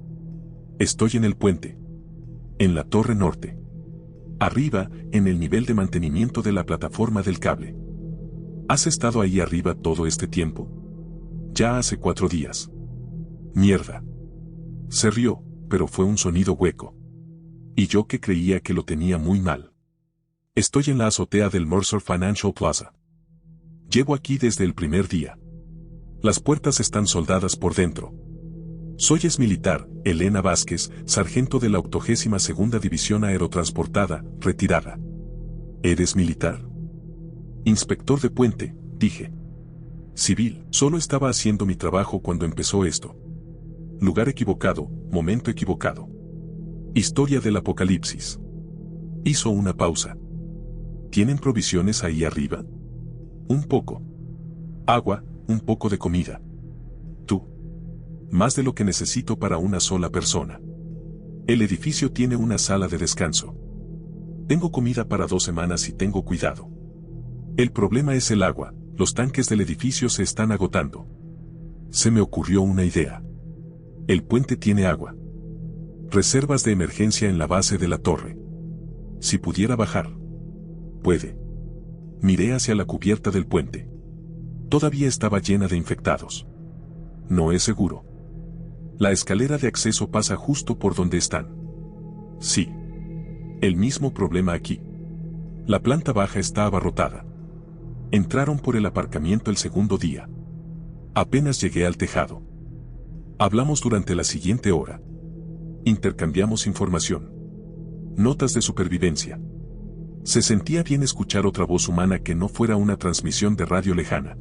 Estoy en el puente. En la torre norte. Arriba, en el nivel de mantenimiento de la plataforma del cable. ¿Has estado ahí arriba todo este tiempo? Ya hace 4 días. Mierda. Se rió, pero fue un sonido hueco. Y yo que creía que lo tenía muy mal. Estoy en la azotea del Mercer Financial Plaza. Llevo aquí desde el primer día. Las puertas están soldadas por dentro. Soy exmilitar, Elena Vázquez, sargento de la 82ª División Aerotransportada, retirada. ¿Eres militar? Inspector de puente, dije. Civil, solo estaba haciendo mi trabajo cuando empezó esto. Lugar equivocado, momento equivocado. Historia del apocalipsis. Hizo una pausa. ¿Tienen provisiones ahí arriba? Un poco. Agua, un poco de comida. Tú. Más de lo que necesito para una sola persona. El edificio tiene una sala de descanso. Tengo comida para 2 semanas y tengo cuidado. El problema es el agua, los tanques del edificio se están agotando. Se me ocurrió una idea. El puente tiene agua. Reservas de emergencia en la base de la torre. Si pudiera bajar. Puede. Miré hacia la cubierta del puente. Todavía estaba llena de infectados. No es seguro. La escalera de acceso pasa justo por donde están. Sí. El mismo problema aquí. La planta baja está abarrotada. Entraron por el aparcamiento el segundo día. Apenas llegué al tejado. Hablamos durante la siguiente hora. Intercambiamos información. Notas de supervivencia. Se sentía bien escuchar otra voz humana que no fuera una transmisión de radio lejana.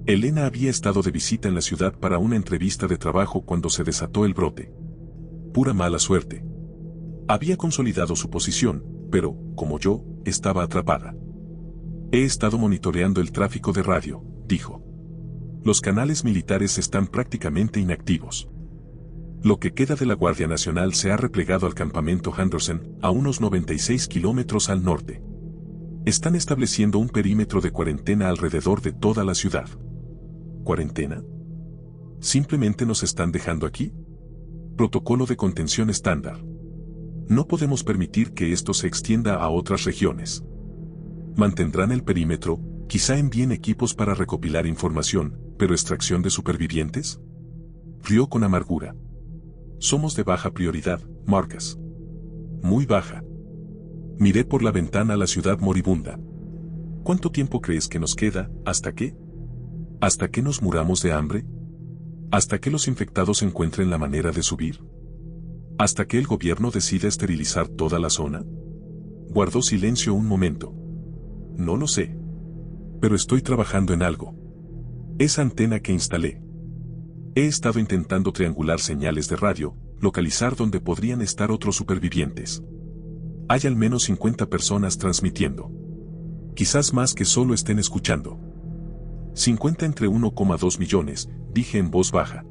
Elena había estado de visita en la ciudad para una entrevista de trabajo cuando se desató el brote. Pura mala suerte. Había consolidado su posición, pero, como yo, estaba atrapada. He estado monitoreando el tráfico de radio, dijo. Los canales militares están prácticamente inactivos. Lo que queda de la Guardia Nacional se ha replegado al campamento Henderson, a unos 96 kilómetros al norte. Están estableciendo un perímetro de cuarentena alrededor de toda la ciudad. ¿Cuarentena? ¿Simplemente nos están dejando aquí? Protocolo de contención estándar. No podemos permitir que esto se extienda a otras regiones. Mantendrán el perímetro, quizá envíen equipos para recopilar información, pero ¿extracción de supervivientes? Rió con amargura. Somos de baja prioridad, Marcus. Muy baja. Miré por la ventana a la ciudad moribunda. ¿Cuánto tiempo crees que nos queda? ¿Hasta qué? ¿Hasta que nos muramos de hambre? ¿Hasta que los infectados encuentren la manera de subir? ¿Hasta que el gobierno decida esterilizar toda la zona? Guardó silencio un momento. No lo sé. Pero estoy trabajando en algo. Esa antena que instalé. He estado intentando triangular señales de radio, localizar dónde podrían estar otros supervivientes. Hay al menos 50 personas transmitiendo. Quizás más que solo estén escuchando. 50 entre 1,2 millones, dije en voz baja.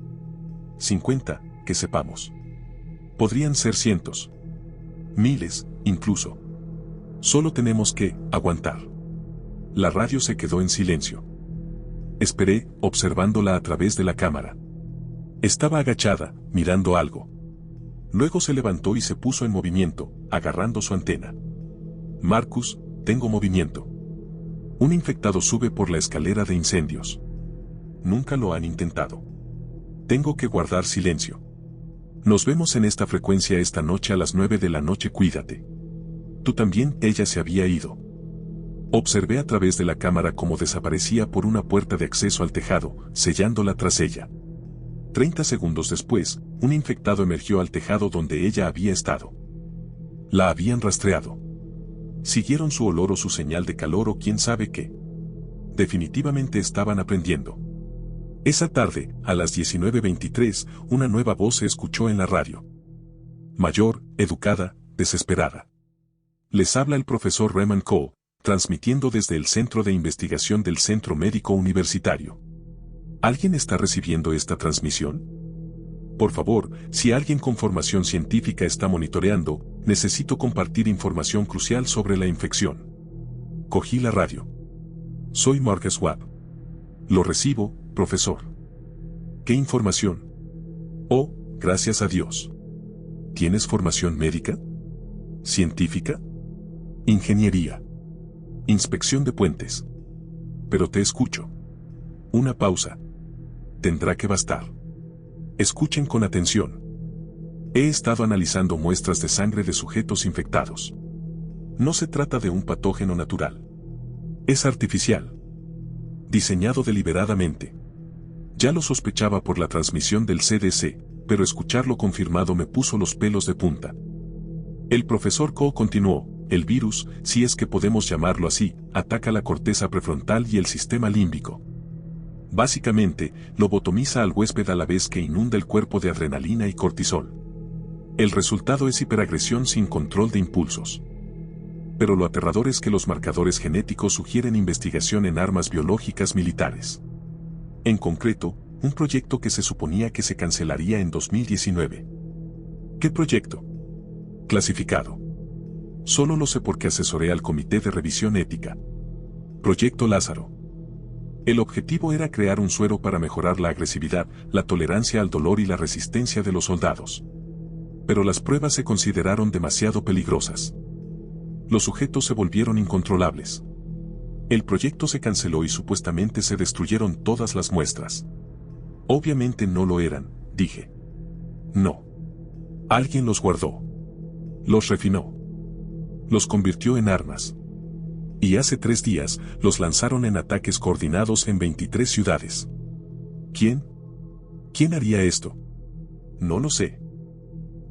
50, que sepamos. Podrían ser cientos. Miles, incluso. Solo tenemos que aguantar. La radio se quedó en silencio. Esperé, observándola a través de la cámara. Estaba agachada, mirando algo. Luego se levantó y se puso en movimiento, agarrando su antena. Marcus, tengo movimiento. Un infectado sube por la escalera de incendios. Nunca lo han intentado. Tengo que guardar silencio. Nos vemos en esta frecuencia esta noche a las 9 de la noche, cuídate. Tú también. Ella se había ido. Observé a través de la cámara cómo desaparecía por una puerta de acceso al tejado, sellándola tras ella. 30 segundos después, un infectado emergió al tejado donde ella había estado. La habían rastreado. Siguieron su olor o su señal de calor o quién sabe qué. Definitivamente estaban aprendiendo. Esa tarde, a las 19:23, una nueva voz se escuchó en la radio. Mayor, educada, desesperada. Les habla el profesor Raymond Cole, transmitiendo desde el Centro de Investigación del Centro Médico Universitario. ¿Alguien está recibiendo esta transmisión? Por favor, si alguien con formación científica está monitoreando, necesito compartir información crucial sobre la infección. Cogí la radio. Soy Marcus Webb. Lo recibo, profesor. ¿Qué información? Oh, gracias a Dios. ¿Tienes formación médica? ¿Científica? Ingeniería. Inspección de puentes. Pero te escucho. Una pausa. Tendrá que bastar. Escuchen con atención. He estado analizando muestras de sangre de sujetos infectados. No se trata de un patógeno natural. Es artificial. Diseñado deliberadamente. Ya lo sospechaba por la transmisión del CDC, pero escucharlo confirmado me puso los pelos de punta. El profesor Cole continuó: el virus, si es que podemos llamarlo así, ataca la corteza prefrontal y el sistema límbico. Básicamente, lobotomiza al huésped a la vez que inunda el cuerpo de adrenalina y cortisol. El resultado es hiperagresión sin control de impulsos. Pero lo aterrador es que los marcadores genéticos sugieren investigación en armas biológicas militares. En concreto, un proyecto que se suponía que se cancelaría en 2019. ¿Qué proyecto? Clasificado. Solo lo sé porque asesoré al Comité de Revisión Ética. Proyecto Lázaro. El objetivo era crear un suero para mejorar la agresividad, la tolerancia al dolor y la resistencia de los soldados. Pero las pruebas se consideraron demasiado peligrosas. Los sujetos se volvieron incontrolables. El proyecto se canceló y supuestamente se destruyeron todas las muestras. Obviamente no lo eran, dije. No. Alguien los guardó. Los refinó. Los convirtió en armas. Y hace 3 días, los lanzaron en ataques coordinados en 23 ciudades. ¿Quién? ¿Quién haría esto? No lo sé.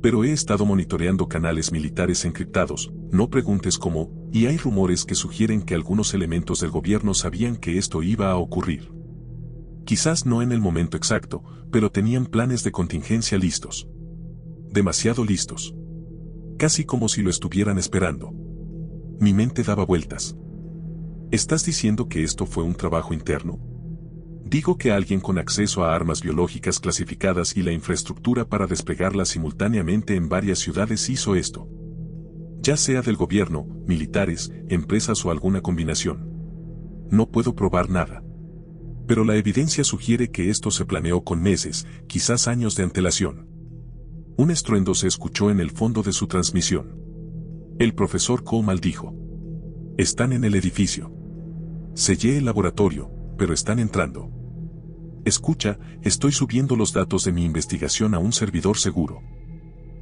Pero he estado monitoreando canales militares encriptados, no preguntes cómo, y hay rumores que sugieren que algunos elementos del gobierno sabían que esto iba a ocurrir. Quizás no en el momento exacto, pero tenían planes de contingencia listos. Demasiado listos. Casi como si lo estuvieran esperando. Mi mente daba vueltas. ¿Estás diciendo que esto fue un trabajo interno? Digo que alguien con acceso a armas biológicas clasificadas y la infraestructura para desplegarlas simultáneamente en varias ciudades hizo esto. Ya sea del gobierno, militares, empresas o alguna combinación. No puedo probar nada. Pero la evidencia sugiere que esto se planeó con meses, quizás años de antelación. Un estruendo se escuchó en el fondo de su transmisión. El profesor Cole maldijo. Están en el edificio. Sellé el laboratorio, pero están entrando. Escucha, estoy subiendo los datos de mi investigación a un servidor seguro.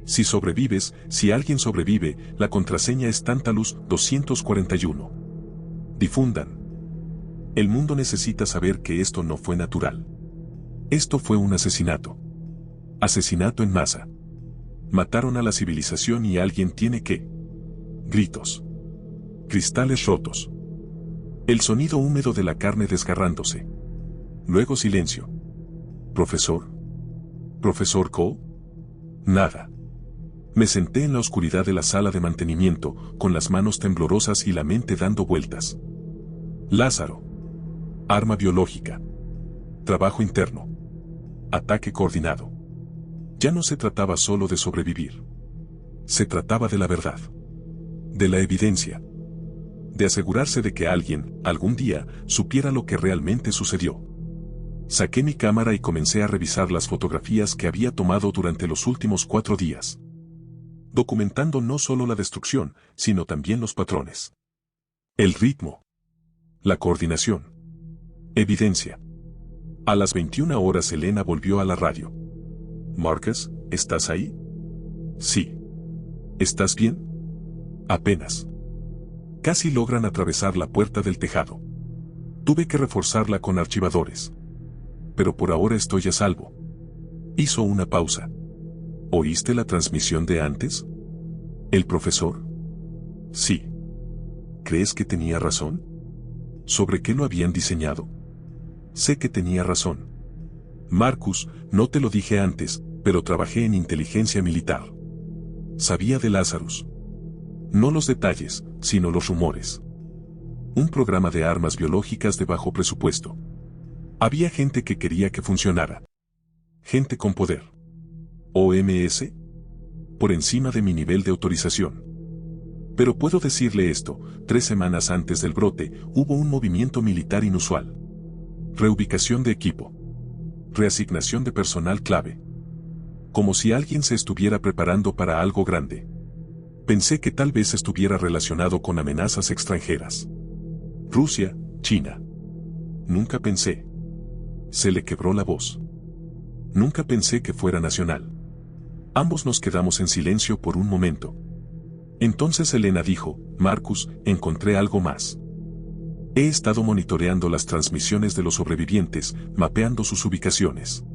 Si sobrevives, si alguien sobrevive, la contraseña es Tantalus 241. Difundan. El mundo necesita saber que esto no fue natural. Esto fue un asesinato. Asesinato en masa. Mataron a la civilización y alguien tiene que... Gritos. Cristales rotos. El sonido húmedo de la carne desgarrándose. Luego silencio. ¿Profesor? ¿Profesor Cole? Nada. Me senté en la oscuridad de la sala de mantenimiento, con las manos temblorosas y la mente dando vueltas. Lázaro. Arma biológica. Trabajo interno. Ataque coordinado. Ya no se trataba solo de sobrevivir. Se trataba de la verdad. De la evidencia. De asegurarse de que alguien, algún día, supiera lo que realmente sucedió. Saqué mi cámara y comencé a revisar las fotografías que había tomado durante los últimos 4 días. Documentando no solo la destrucción, sino también los patrones. El ritmo. La coordinación. Evidencia. A las 21 horas Elena volvió a la radio. Marcus, ¿estás ahí? Sí. ¿Estás bien? Apenas. Casi logran atravesar la puerta del tejado. Tuve que reforzarla con archivadores. Pero por ahora estoy a salvo. Hizo una pausa. ¿Oíste la transmisión de antes? ¿El profesor? Sí. ¿Crees que tenía razón? ¿Sobre qué lo habían diseñado? Sé que tenía razón. Marcus, no te lo dije antes, pero trabajé en inteligencia militar. Sabía de Lazarus. No los detalles, sino los rumores. Un programa de armas biológicas de bajo presupuesto. Había gente que quería que funcionara. Gente con poder. OMS. Por encima de mi nivel de autorización. Pero puedo decirle esto, 3 semanas antes del brote, hubo un movimiento militar inusual. Reubicación de equipo. Reasignación de personal clave. Como si alguien se estuviera preparando para algo grande. Pensé que tal vez estuviera relacionado con amenazas extranjeras. Rusia, China. Nunca pensé. Se le quebró la voz. Nunca pensé que fuera nacional. Ambos nos quedamos en silencio por un momento. Entonces Elena dijo, Marcus, encontré algo más. He estado monitoreando las transmisiones de los sobrevivientes, mapeando sus ubicaciones.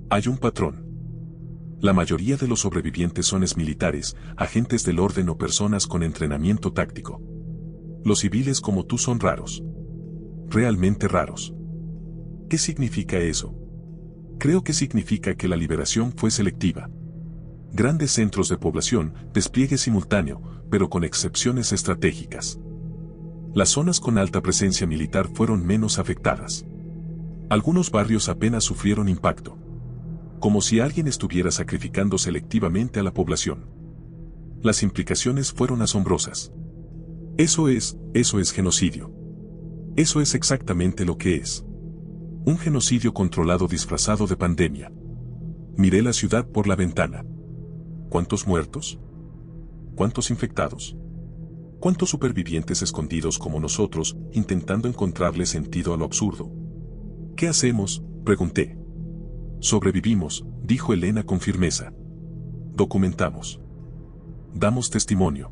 Hay un patrón. La mayoría de los sobrevivientes son exmilitares, agentes del orden o personas con entrenamiento táctico. Los civiles como tú son raros. Realmente raros. ¿Qué significa eso? Creo que significa que la liberación fue selectiva. Grandes centros de población, despliegue simultáneo, pero con excepciones estratégicas. Las zonas con alta presencia militar fueron menos afectadas. Algunos barrios apenas sufrieron impacto. Como si alguien estuviera sacrificando selectivamente a la población. Las implicaciones fueron asombrosas. Eso es genocidio. Eso es exactamente lo que es. Un genocidio controlado disfrazado de pandemia. Miré la ciudad por la ventana. ¿Cuántos muertos? ¿Cuántos infectados? ¿Cuántos supervivientes escondidos como nosotros, intentando encontrarle sentido a lo absurdo? ¿Qué hacemos?, pregunté. Sobrevivimos, dijo Elena con firmeza. Documentamos. Damos testimonio.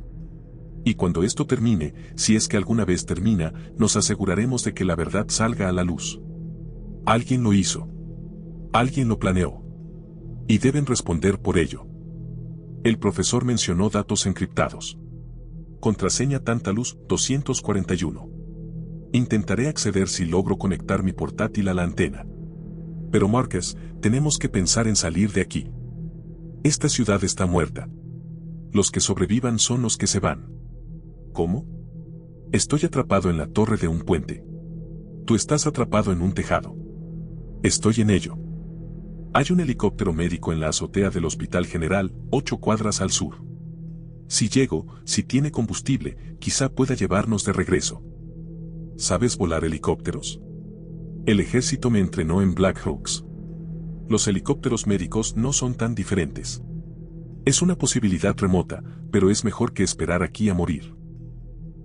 Y cuando esto termine, si es que alguna vez termina, nos aseguraremos de que la verdad salga a la luz. Alguien lo hizo. Alguien lo planeó. Y deben responder por ello. El profesor mencionó datos encriptados. Contraseña Tantalus 241. Intentaré acceder si logro conectar mi portátil a la antena. Pero Marcus, tenemos que pensar en salir de aquí. Esta ciudad está muerta. Los que sobrevivan son los que se van. ¿Cómo? Estoy atrapado en la torre de un puente. Tú estás atrapado en un tejado. Estoy en ello. Hay un helicóptero médico en la azotea del Hospital General, 8 cuadras al sur. Si llego, si tiene combustible, quizá pueda llevarnos de regreso. ¿Sabes volar helicópteros? El ejército me entrenó en Black Hawks. Los helicópteros médicos no son tan diferentes. Es una posibilidad remota, pero es mejor que esperar aquí a morir.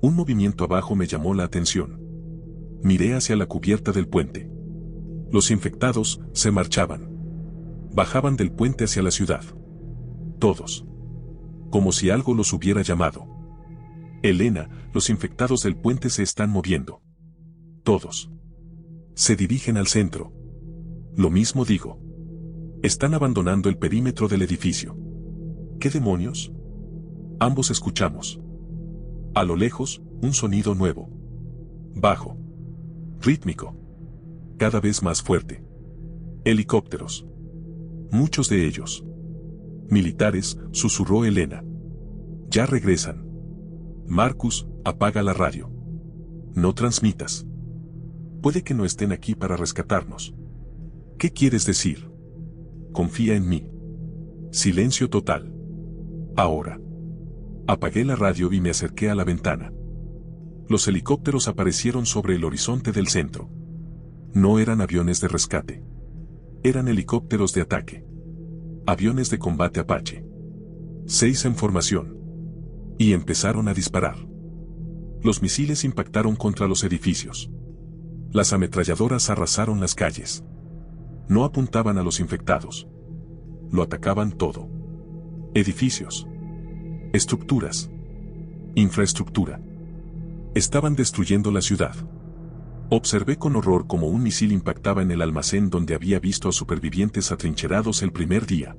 Un movimiento abajo me llamó la atención. Miré hacia la cubierta del puente. Los infectados se marchaban. Bajaban del puente hacia la ciudad. Todos. Como si algo los hubiera llamado. Elena, los infectados del puente se están moviendo. Todos. Se dirigen al centro. Lo mismo digo. Están abandonando el perímetro del edificio. ¿Qué demonios? Ambos escuchamos. A lo lejos, un sonido nuevo. Bajo. Rítmico. Cada vez más fuerte. Helicópteros. Muchos de ellos. Militares, susurró Elena. Ya regresan. Marcus, apaga la radio. No transmitas. Puede que no estén aquí para rescatarnos. ¿Qué quieres decir? Confía en mí. Silencio total. Ahora. Apagué la radio y me acerqué a la ventana. Los helicópteros aparecieron sobre el horizonte del centro. No eran aviones de rescate. Eran helicópteros de ataque. Aviones de combate Apache. 6 en formación. Y empezaron a disparar. Los misiles impactaron contra los edificios. Las ametralladoras arrasaron las calles. No apuntaban a los infectados. Lo atacaban todo. Edificios. Estructuras. Infraestructura. Estaban destruyendo la ciudad. Observé con horror cómo un misil impactaba en el almacén donde había visto a supervivientes atrincherados el primer día.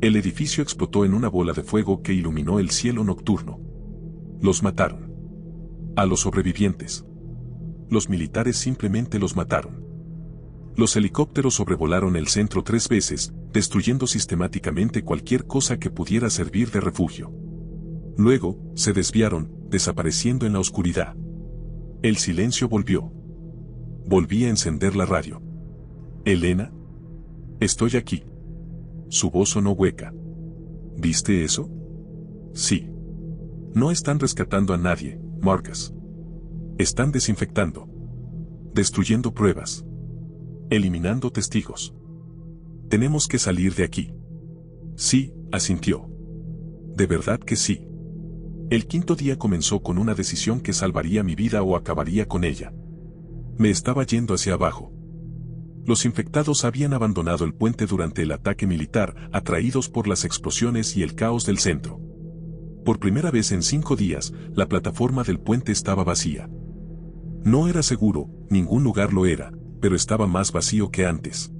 El edificio explotó en una bola de fuego que iluminó el cielo nocturno. Los mataron. A los sobrevivientes. Los militares simplemente los mataron. Los helicópteros sobrevolaron el centro 3 veces, destruyendo sistemáticamente cualquier cosa que pudiera servir de refugio. Luego, se desviaron, desapareciendo en la oscuridad. El silencio volvió. Volví a encender la radio. Elena. Estoy aquí. Su voz sonó hueca. ¿Viste eso? Sí. No están rescatando a nadie, Marcus. Están desinfectando. Destruyendo pruebas. Eliminando testigos. Tenemos que salir de aquí. Sí, asintió. De verdad que sí. El 5.º día comenzó con una decisión que salvaría mi vida o acabaría con ella. Me estaba yendo hacia abajo. Los infectados habían abandonado el puente durante el ataque militar, atraídos por las explosiones y el caos del centro. Por primera vez en 5 días, la plataforma del puente estaba vacía. No era seguro, ningún lugar lo era, pero estaba más vacío que antes.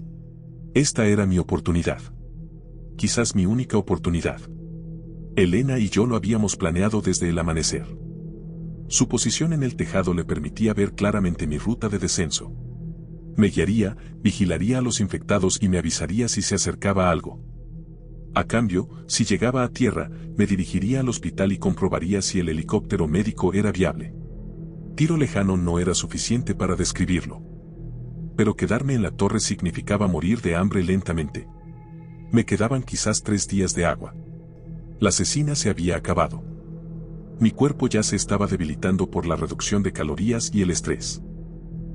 Esta era mi oportunidad. Quizás mi única oportunidad. Elena y yo lo habíamos planeado desde el amanecer. Su posición en el tejado le permitía ver claramente mi ruta de descenso. Me guiaría, vigilaría a los infectados y me avisaría si se acercaba algo. A cambio, si llegaba a tierra, me dirigiría al hospital y comprobaría si el helicóptero médico era viable. Tiro lejano no era suficiente para describirlo. Pero quedarme en la torre significaba morir de hambre lentamente. Me quedaban quizás 3 días de agua. La cecina se había acabado. Mi cuerpo ya se estaba debilitando por la reducción de calorías y el estrés.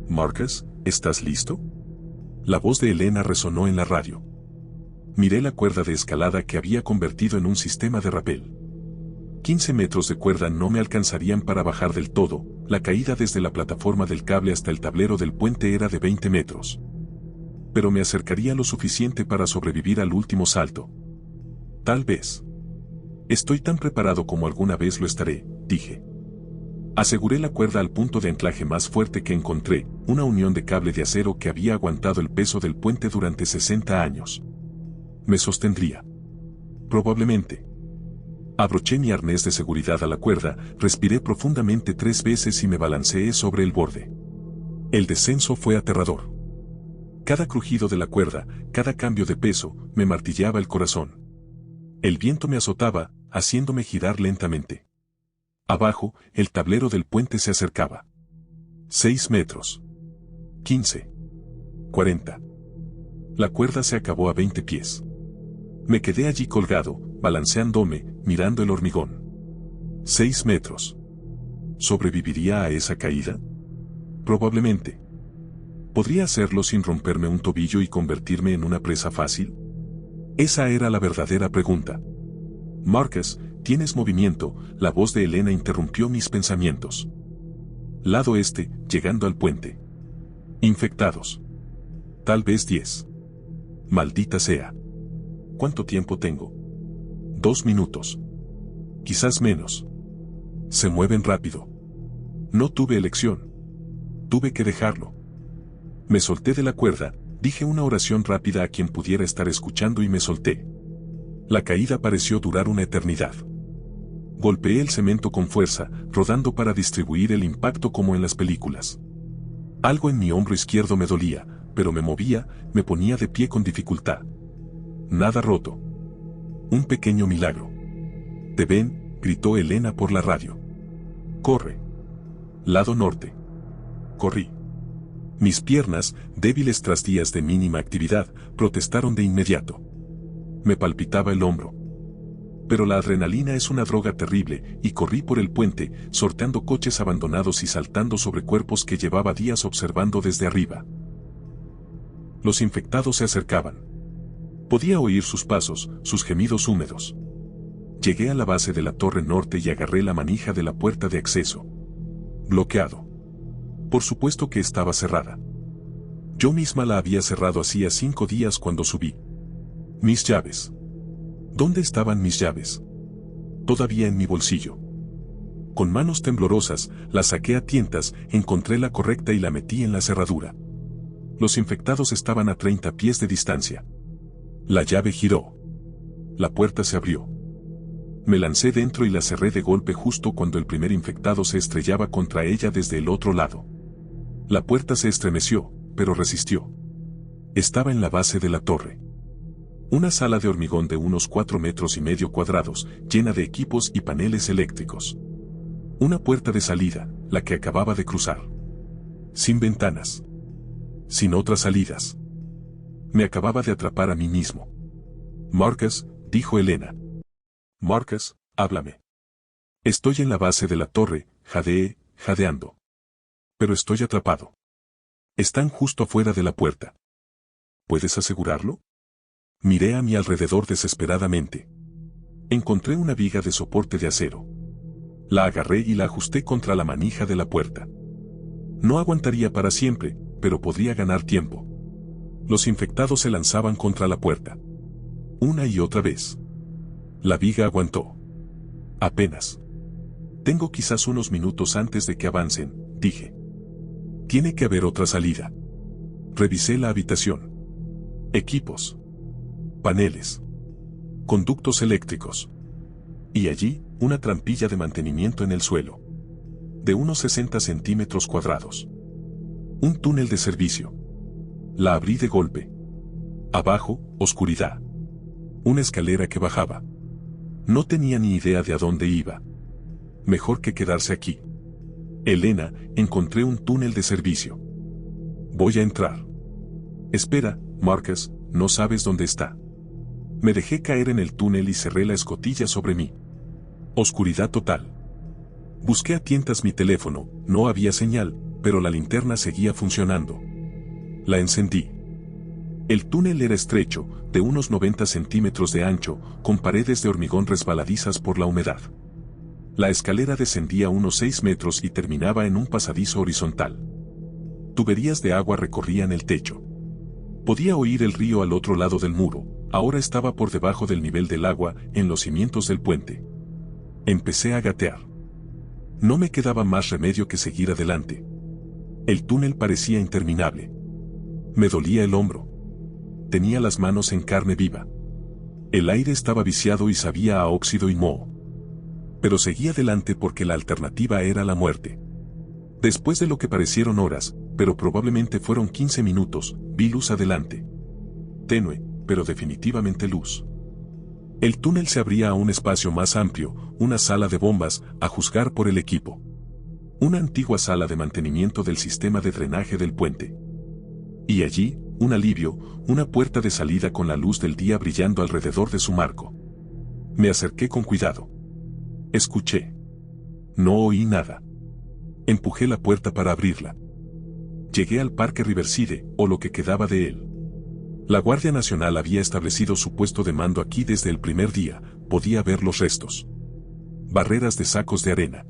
Marcus, ¿estás listo? La voz de Elena resonó en la radio. Miré la cuerda de escalada que había convertido en un sistema de rapel. 15 metros de cuerda no me alcanzarían para bajar del todo, la caída desde la plataforma del cable hasta el tablero del puente era de 20 metros. Pero me acercaría lo suficiente para sobrevivir al último salto. Tal vez. Estoy tan preparado como alguna vez lo estaré, dije. Aseguré la cuerda al punto de anclaje más fuerte que encontré, una unión de cable de acero que había aguantado el peso del puente durante 60 años. Me sostendría. Probablemente. Abroché mi arnés de seguridad a la cuerda, respiré profundamente 3 veces y me balanceé sobre el borde. El descenso fue aterrador. Cada crujido de la cuerda, cada cambio de peso, me martilleaba el corazón. El viento me azotaba, haciéndome girar lentamente. Abajo, el tablero del puente se acercaba. 6 metros. 15. 40. La cuerda se acabó a 20 pies. Me quedé allí colgado, balanceándome, mirando el hormigón. 6 metros. ¿Sobreviviría a esa caída? Probablemente. ¿Podría hacerlo sin romperme un tobillo y convertirme en una presa fácil? Esa era la verdadera pregunta. Marcus, tienes movimiento, la voz de Elena interrumpió mis pensamientos. Lado este, llegando al puente. Infectados. Tal vez 10. Maldita sea. ¿Cuánto tiempo tengo? 2 minutos. Quizás menos. Se mueven rápido. No tuve elección. Tuve que dejarlo. Me solté de la cuerda, dije una oración rápida a quien pudiera estar escuchando y me solté. La caída pareció durar una eternidad. Golpeé el cemento con fuerza, rodando para distribuir el impacto como en las películas. Algo en mi hombro izquierdo me dolía, pero me movía, me ponía de pie con dificultad. Nada roto. Un pequeño milagro. «Te ven», gritó Elena por la radio. «Corre. Lado norte». Corrí. Mis piernas, débiles tras días de mínima actividad, protestaron de inmediato. Me palpitaba el hombro. Pero la adrenalina es una droga terrible, y corrí por el puente, sorteando coches abandonados y saltando sobre cuerpos que llevaba días observando desde arriba. Los infectados se acercaban. Podía oír sus pasos, sus gemidos húmedos. Llegué a la base de la torre norte y agarré la manija de la puerta de acceso. Bloqueado. Por supuesto que estaba cerrada. Yo misma la había cerrado hacía 5 días cuando subí. Mis llaves. ¿Dónde estaban mis llaves? Todavía en mi bolsillo. Con manos temblorosas, la saqué a tientas, encontré la correcta y la metí en la cerradura. Los infectados estaban a 30 pies de distancia. La llave giró. La puerta se abrió. Me lancé dentro y la cerré de golpe justo cuando el primer infectado se estrellaba contra ella desde el otro lado. La puerta se estremeció, pero resistió. Estaba en la base de la torre. Una sala de hormigón de unos 4,5 metros cuadrados, llena de equipos y paneles eléctricos. Una puerta de salida, la que acababa de cruzar. Sin ventanas. Sin otras salidas. Me acababa de atrapar a mí mismo. «Marcus», dijo Elena. «Marcus, háblame». «Estoy en la base de la torre», jadeé, jadeando. «Pero estoy atrapado. Están justo afuera de la puerta». «¿Puedes asegurarlo?» Miré a mi alrededor desesperadamente. Encontré una viga de soporte de acero. La agarré y la ajusté contra la manija de la puerta. No aguantaría para siempre, pero podría ganar tiempo. Los infectados se lanzaban contra la puerta. Una y otra vez. La viga aguantó. Apenas. «Tengo quizás unos minutos antes de que avancen», dije. «Tiene que haber otra salida». Revisé la habitación. Equipos. Paneles. Conductos eléctricos. Y allí, una trampilla de mantenimiento en el suelo. De unos 60 centímetros cuadrados. Un túnel de servicio. La abrí de golpe. Abajo, oscuridad. Una escalera que bajaba. No tenía ni idea de a dónde iba. Mejor que quedarse aquí. «Elena, encontré un túnel de servicio. Voy a entrar». «Espera, Marcus, no sabes dónde está». Me dejé caer en el túnel y cerré la escotilla sobre mí. Oscuridad total. Busqué a tientas mi teléfono, no había señal, pero la linterna seguía funcionando. La encendí. El túnel era estrecho, de unos 90 centímetros de ancho, con paredes de hormigón resbaladizas por la humedad. La escalera descendía unos 6 metros y terminaba en un pasadizo horizontal. Tuberías de agua recorrían el techo. Podía oír el río al otro lado del muro, ahora estaba por debajo del nivel del agua, en los cimientos del puente. Empecé a gatear. No me quedaba más remedio que seguir adelante. El túnel parecía interminable. Me dolía el hombro. Tenía las manos en carne viva. El aire estaba viciado y sabía a óxido y moho. Pero seguí adelante porque la alternativa era la muerte. Después de lo que parecieron horas, pero probablemente fueron 15 minutos, vi luz adelante. Tenue, pero definitivamente luz. El túnel se abría a un espacio más amplio, una sala de bombas, a juzgar por el equipo. Una antigua sala de mantenimiento del sistema de drenaje del puente. Y allí, un alivio, una puerta de salida con la luz del día brillando alrededor de su marco. Me acerqué con cuidado. Escuché. No oí nada. Empujé la puerta para abrirla. Llegué al Parque Riverside, o lo que quedaba de él. La Guardia Nacional había establecido su puesto de mando aquí desde el primer día, podía ver los restos. Barreras de sacos de arena.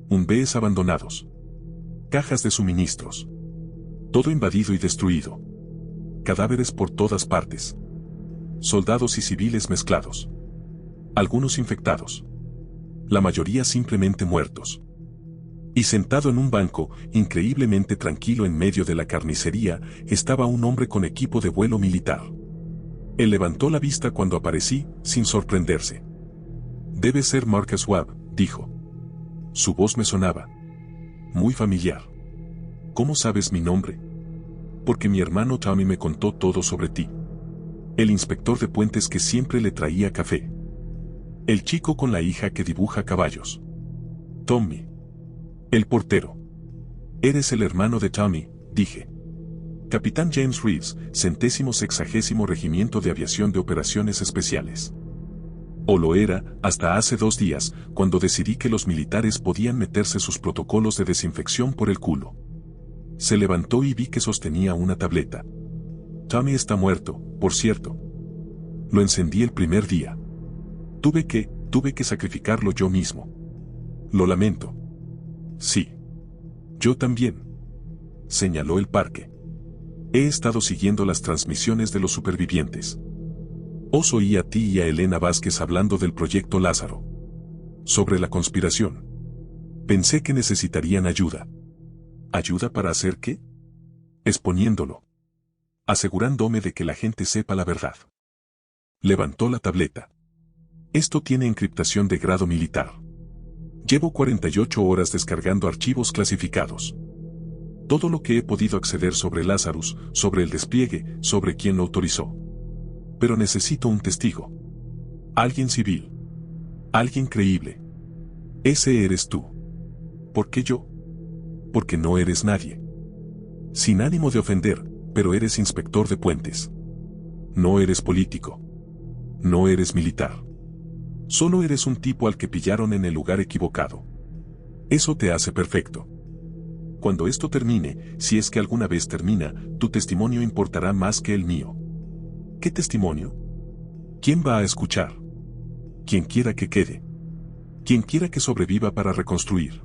Unbees abandonados. Cajas de suministros. Todo invadido y destruido. Cadáveres por todas partes. Soldados y civiles mezclados. Algunos infectados. La mayoría simplemente muertos. Y sentado en un banco, increíblemente tranquilo en medio de la carnicería, estaba un hombre con equipo de vuelo militar. Él levantó la vista cuando aparecí, sin sorprenderse. «Debe ser Marcus Webb», dijo. Su voz me sonaba muy familiar. «¿Cómo sabes mi nombre?» «Porque mi hermano Tommy me contó todo sobre ti. El inspector de puentes que siempre le traía café. El chico con la hija que dibuja caballos. Tommy. El portero. Eres el hermano de Tommy», dije. «Capitán James Reeves, 160º Regimiento de Aviación de Operaciones Especiales». O lo era, hasta hace 2 días, cuando decidí que los militares podían meterse sus protocolos de desinfección por el culo. Se levantó y vi que sostenía una tableta. «Tommy está muerto, por cierto. Lo encendí el primer día. Tuve que sacrificarlo yo mismo. Lo lamento». «Sí. Yo también», señaló el parque. «He estado siguiendo las transmisiones de los supervivientes. Os oí a ti y a Elena Vázquez hablando del proyecto Lázaro. Sobre la conspiración. Pensé que necesitarían ayuda». «¿Ayuda para hacer qué?» «Exponiéndolo. Asegurándome de que la gente sepa la verdad». Levantó la tableta. «Esto tiene encriptación de grado militar. Llevo 48 horas descargando archivos clasificados. Todo lo que he podido acceder sobre Lazarus, sobre el despliegue, sobre quién lo autorizó. Pero necesito un testigo. Alguien civil. Alguien creíble. Ese eres tú». «¿Por qué yo?» «Porque no eres nadie. Sin ánimo de ofender, pero eres inspector de puentes. No eres político. No eres militar. Solo eres un tipo al que pillaron en el lugar equivocado. Eso te hace perfecto. Cuando esto termine, si es que alguna vez termina, tu testimonio importará más que el mío». «¿Qué testimonio?» «¿Quién va a escuchar? Quien quiera que quede. Quien quiera que sobreviva para reconstruir.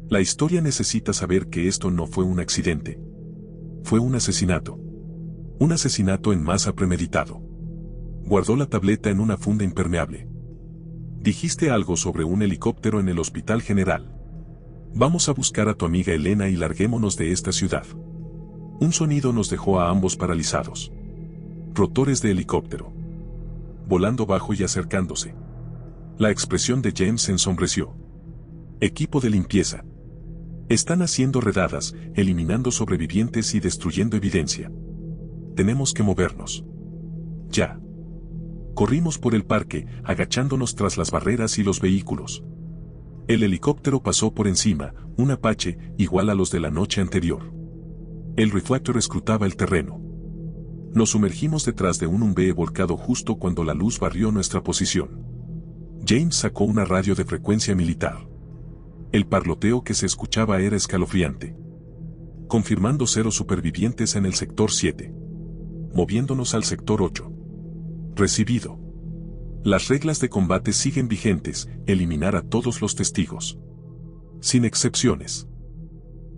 La historia necesita saber que esto no fue un accidente. Fue un asesinato. Un asesinato en masa premeditado». Guardó la tableta en una funda impermeable. «Dijiste algo sobre un helicóptero en el Hospital General. Vamos a buscar a tu amiga Elena y larguémonos de esta ciudad». Un sonido nos dejó a ambos paralizados. Rotores de helicóptero. Volando bajo y acercándose. La expresión de James se ensombreció. «Equipo de limpieza. Están haciendo redadas, eliminando sobrevivientes y destruyendo evidencia. Tenemos que movernos. Ya». Corrimos por el parque, agachándonos tras las barreras y los vehículos. El helicóptero pasó por encima, un Apache, igual a los de la noche anterior. El reflector escrutaba el terreno. Nos sumergimos detrás de un Humvee volcado justo cuando la luz barrió nuestra posición. James sacó una radio de frecuencia militar. El parloteo que se escuchaba era escalofriante. «Confirmando 0 supervivientes en el sector 7. Moviéndonos al sector 8. Recibido. Las reglas de combate siguen vigentes, eliminar a todos los testigos. Sin excepciones.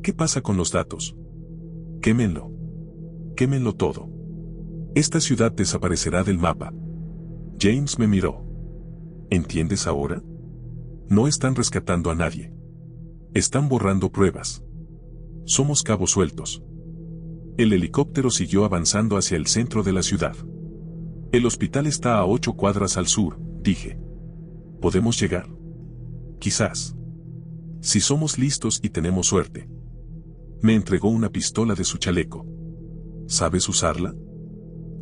¿Qué pasa con los datos? Quémenlo. Quémenlo todo. Esta ciudad desaparecerá del mapa». James me miró. «¿Entiendes ahora? No están rescatando a nadie. Están borrando pruebas. Somos cabos sueltos». El helicóptero siguió avanzando hacia el centro de la ciudad. «El hospital está a 8 cuadras al sur», dije. «¿Podemos llegar? Quizás. Si somos listos y tenemos suerte». Me entregó una pistola de su chaleco. «¿Sabes usarla?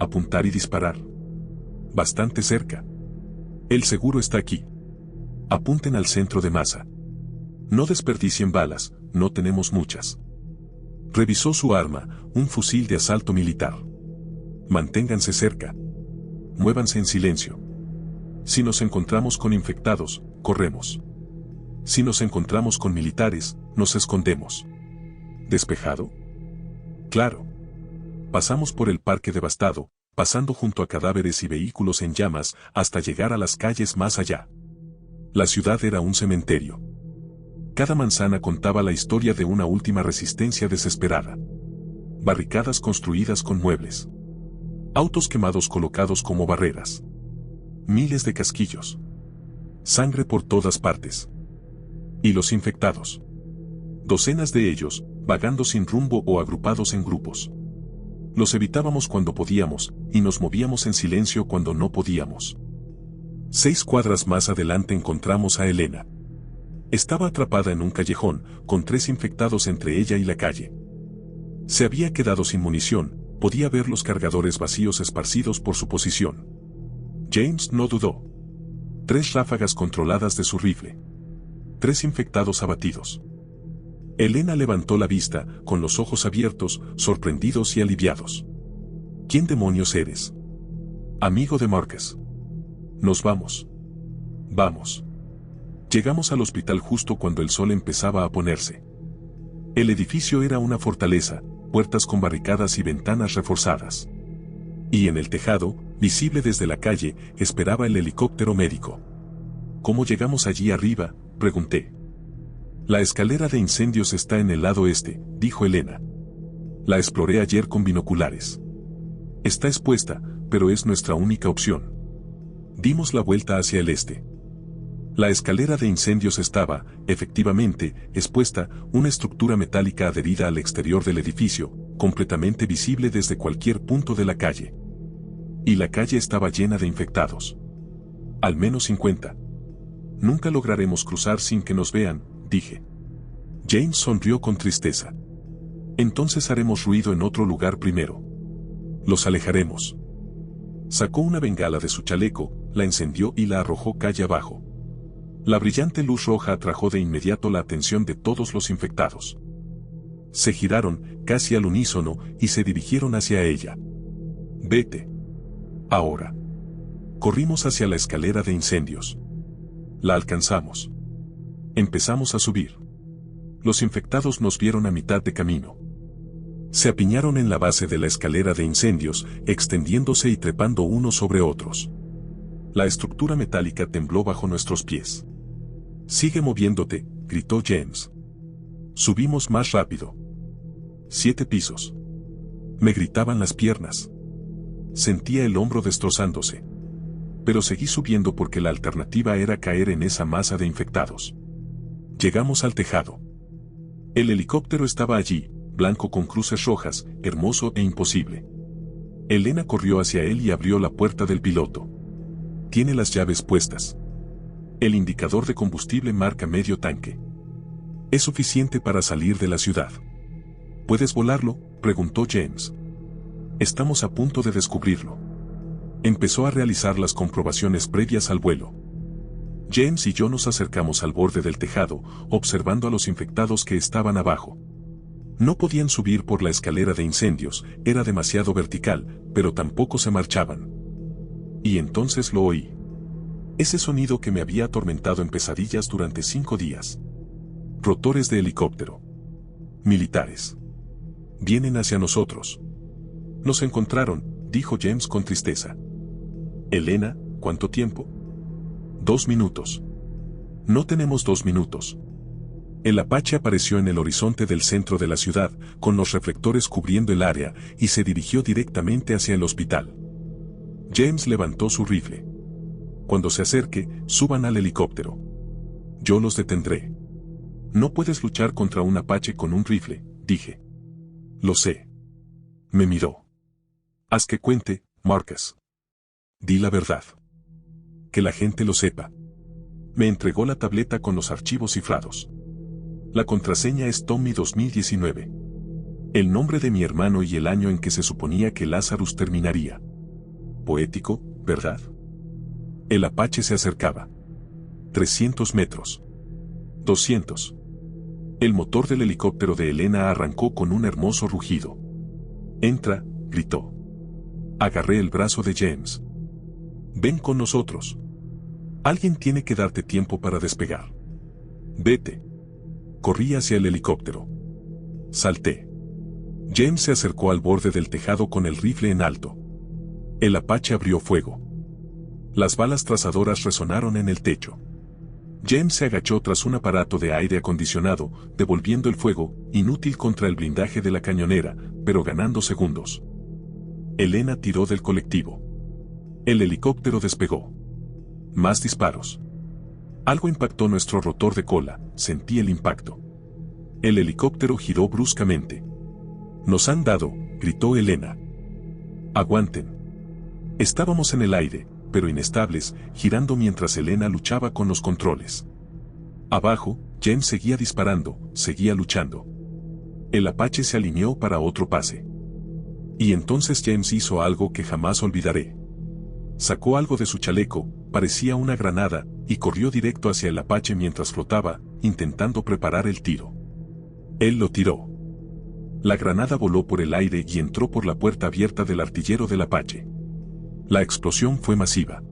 Apuntar y disparar». «Bastante cerca. El seguro está aquí. Apunten al centro de masa. No desperdicien balas, no tenemos muchas». Revisó su arma, un fusil de asalto militar. «Manténganse cerca. Muévanse en silencio. Si nos encontramos con infectados, corremos. Si nos encontramos con militares, nos escondemos». ¿Despejado? Claro. Pasamos por el parque devastado, pasando junto a cadáveres y vehículos en llamas, hasta llegar a las calles más allá. La ciudad era un cementerio. Cada manzana contaba la historia de una última resistencia desesperada. barricadas construidas con muebles, autos quemados colocados como barreras, miles de casquillos, sangre por todas partes. Y los infectados. Docenas de ellos, vagando sin rumbo o agrupados en grupos. Los evitábamos cuando podíamos, y nos movíamos en silencio cuando no podíamos. 6 cuadras más adelante encontramos a Elena. Estaba atrapada en un callejón, con 3 infectados entre ella y la calle. Se había quedado sin munición, podía ver los cargadores vacíos esparcidos por su posición. James no dudó. 3 ráfagas controladas de su rifle. 3 infectados abatidos. Elena levantó la vista, con los ojos abiertos, sorprendidos y aliviados. ¿Quién demonios eres? Amigo de Marcus. Nos vamos. Vamos. Llegamos al hospital justo cuando el sol empezaba a ponerse. El edificio era una fortaleza, puertas con barricadas y ventanas reforzadas. Y en el tejado, visible desde la calle, esperaba el helicóptero médico. ¿Cómo llegamos allí arriba?, pregunté. La escalera de incendios está en el lado este, dijo Elena. La exploré ayer con binoculares. Está expuesta, pero es nuestra única opción. Dimos la vuelta hacia el este. La escalera de incendios estaba, efectivamente, expuesta, una estructura metálica adherida al exterior del edificio, completamente visible desde cualquier punto de la calle. Y la calle estaba llena de infectados. Al menos 50. Nunca lograremos cruzar sin que nos vean, dije. James sonrió con tristeza. Entonces haremos ruido en otro lugar primero. Los alejaremos. Sacó una bengala de su chaleco, la encendió y la arrojó calle abajo. La brillante luz roja atrajo de inmediato la atención de todos los infectados. Se giraron, casi al unísono, y se dirigieron hacia ella. Vete. Ahora. Corrimos hacia la escalera de incendios. La alcanzamos. Empezamos a subir. Los infectados nos vieron a mitad de camino. Se apiñaron en la base de la escalera de incendios, extendiéndose y trepando unos sobre otros. La estructura metálica tembló bajo nuestros pies. «Sigue moviéndote», gritó James. Subimos más rápido. 7 pisos. Me gritaban las piernas. Sentía el hombro destrozándose. Pero seguí subiendo porque la alternativa era caer en esa masa de infectados. Llegamos al tejado. El helicóptero estaba allí, blanco con cruces rojas, hermoso e imposible. Elena corrió hacia él y abrió la puerta del piloto. Tiene las llaves puestas. El indicador de combustible marca medio tanque. Es suficiente para salir de la ciudad. ¿Puedes volarlo?, preguntó James. Estamos a punto de descubrirlo. Empezó a realizar las comprobaciones previas al vuelo. James y yo nos acercamos al borde del tejado, observando a los infectados que estaban abajo. No podían subir por la escalera de incendios, era demasiado vertical, pero tampoco se marchaban. Y entonces lo oí. Ese sonido que me había atormentado en pesadillas durante 5 días. Rotores de helicóptero. Militares. Vienen hacia nosotros. Nos encontraron, dijo James con tristeza. Elena, ¿cuánto tiempo? 2 minutos. No tenemos 2 minutos. El Apache apareció en el horizonte del centro de la ciudad, con los reflectores cubriendo el área, y se dirigió directamente hacia el hospital. James levantó su rifle. Cuando se acerque, suban al helicóptero. Yo los detendré. No puedes luchar contra un Apache con un rifle, dije. Lo sé. Me miró. Haz que cuente, Marcus. Di la verdad. Que la gente lo sepa. Me entregó la tableta con los archivos cifrados. La contraseña es Tommy 2019. El nombre de mi hermano y el año en que se suponía que Lazarus terminaría. Poético, ¿verdad? El Apache se acercaba. 300 metros. 200. El motor del helicóptero de Elena arrancó con un hermoso rugido. Entra, gritó. Agarré el brazo de James. Ven con nosotros. Alguien tiene que darte tiempo para despegar. Vete. Corrí hacia el helicóptero. Salté. James se acercó al borde del tejado con el rifle en alto. El Apache abrió fuego. Las balas trazadoras resonaron en el techo. James se agachó tras un aparato de aire acondicionado, devolviendo el fuego, inútil contra el blindaje de la cañonera, pero ganando segundos. Elena tiró del colectivo. El helicóptero despegó. Más disparos. Algo impactó nuestro rotor de cola, sentí el impacto. El helicóptero giró bruscamente. «Nos han dado», gritó Elena. «Aguanten». Estábamos en el aire, pero inestables, girando mientras Elena luchaba con los controles. Abajo, James seguía disparando, seguía luchando. El Apache se alineó para otro pase. Y entonces James hizo algo que jamás olvidaré. Sacó algo de su chaleco, parecía una granada, y corrió directo hacia el Apache mientras flotaba, intentando preparar el tiro. Él lo tiró. La granada voló por el aire y entró por la puerta abierta del artillero del Apache. La explosión fue masiva.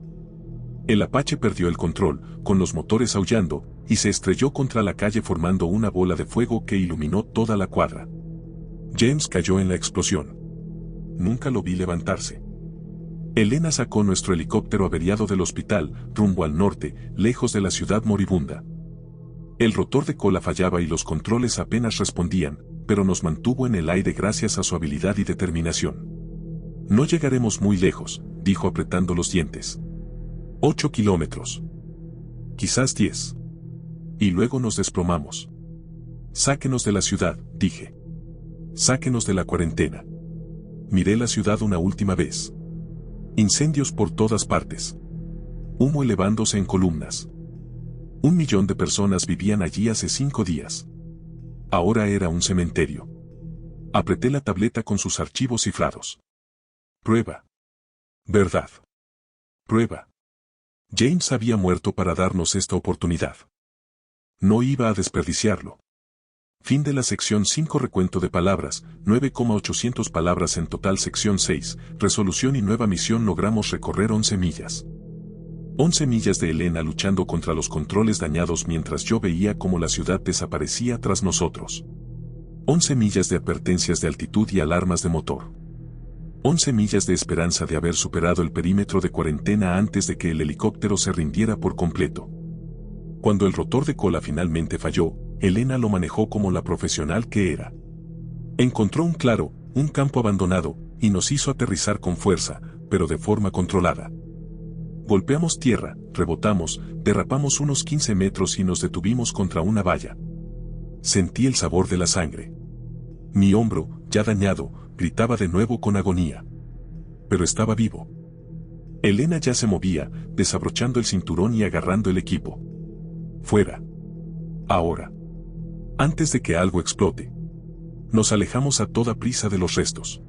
El Apache perdió el control, con los motores aullando, y se estrelló contra la calle formando una bola de fuego que iluminó toda la cuadra. James cayó en la explosión. Nunca lo vi levantarse. Elena sacó nuestro helicóptero averiado del hospital, rumbo al norte, lejos de la ciudad moribunda. El rotor de cola fallaba y los controles apenas respondían, pero nos mantuvo en el aire gracias a su habilidad y determinación. «No llegaremos muy lejos», dijo apretando los dientes. 8 kilómetros. Quizás 10. Y luego nos desplomamos. «Sáquenos de la ciudad», dije. «Sáquenos de la cuarentena». Miré la ciudad una última vez. Incendios por todas partes. Humo elevándose en columnas. 1 millón de personas vivían allí hace 5 días. Ahora era un cementerio. Apreté la tableta con sus archivos cifrados. Prueba. Verdad. Prueba. James había muerto para darnos esta oportunidad. No iba a desperdiciarlo. Fin de la sección 5. Recuento de palabras, 9,800 palabras en total. Sección 6, resolución y nueva misión. Logramos recorrer 11 millas. 11 millas de Elena luchando contra los controles dañados mientras yo veía cómo la ciudad desaparecía tras nosotros. 11 millas de advertencias de altitud y alarmas de motor. 11 millas de esperanza de haber superado el perímetro de cuarentena antes de que el helicóptero se rindiera por completo. Cuando el rotor de cola finalmente falló, Elena lo manejó como la profesional que era. Encontró un claro, un campo abandonado, y nos hizo aterrizar con fuerza, pero de forma controlada. Golpeamos tierra, rebotamos, derrapamos unos 15 metros y nos detuvimos contra una valla. Sentí el sabor de la sangre. Mi hombro, ya dañado, gritaba de nuevo con agonía. Pero estaba vivo. Elena ya se movía, desabrochando el cinturón y agarrando el equipo. Fuera. Ahora. Antes de que algo explote. Nos alejamos a toda prisa de los restos.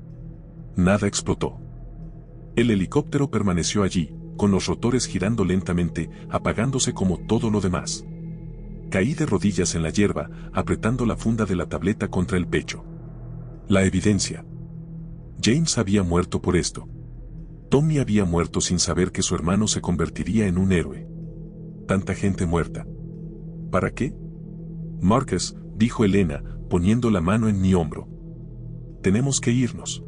Nada explotó. El helicóptero permaneció allí, con los rotores girando lentamente, apagándose como todo lo demás. Caí de rodillas en la hierba, apretando la funda de la tableta contra el pecho. La evidencia. James había muerto por esto. Tommy había muerto sin saber que su hermano se convertiría en un héroe. Tanta gente muerta. ¿Para qué? Marcus, dijo Elena, poniendo la mano en mi hombro. Tenemos que irnos.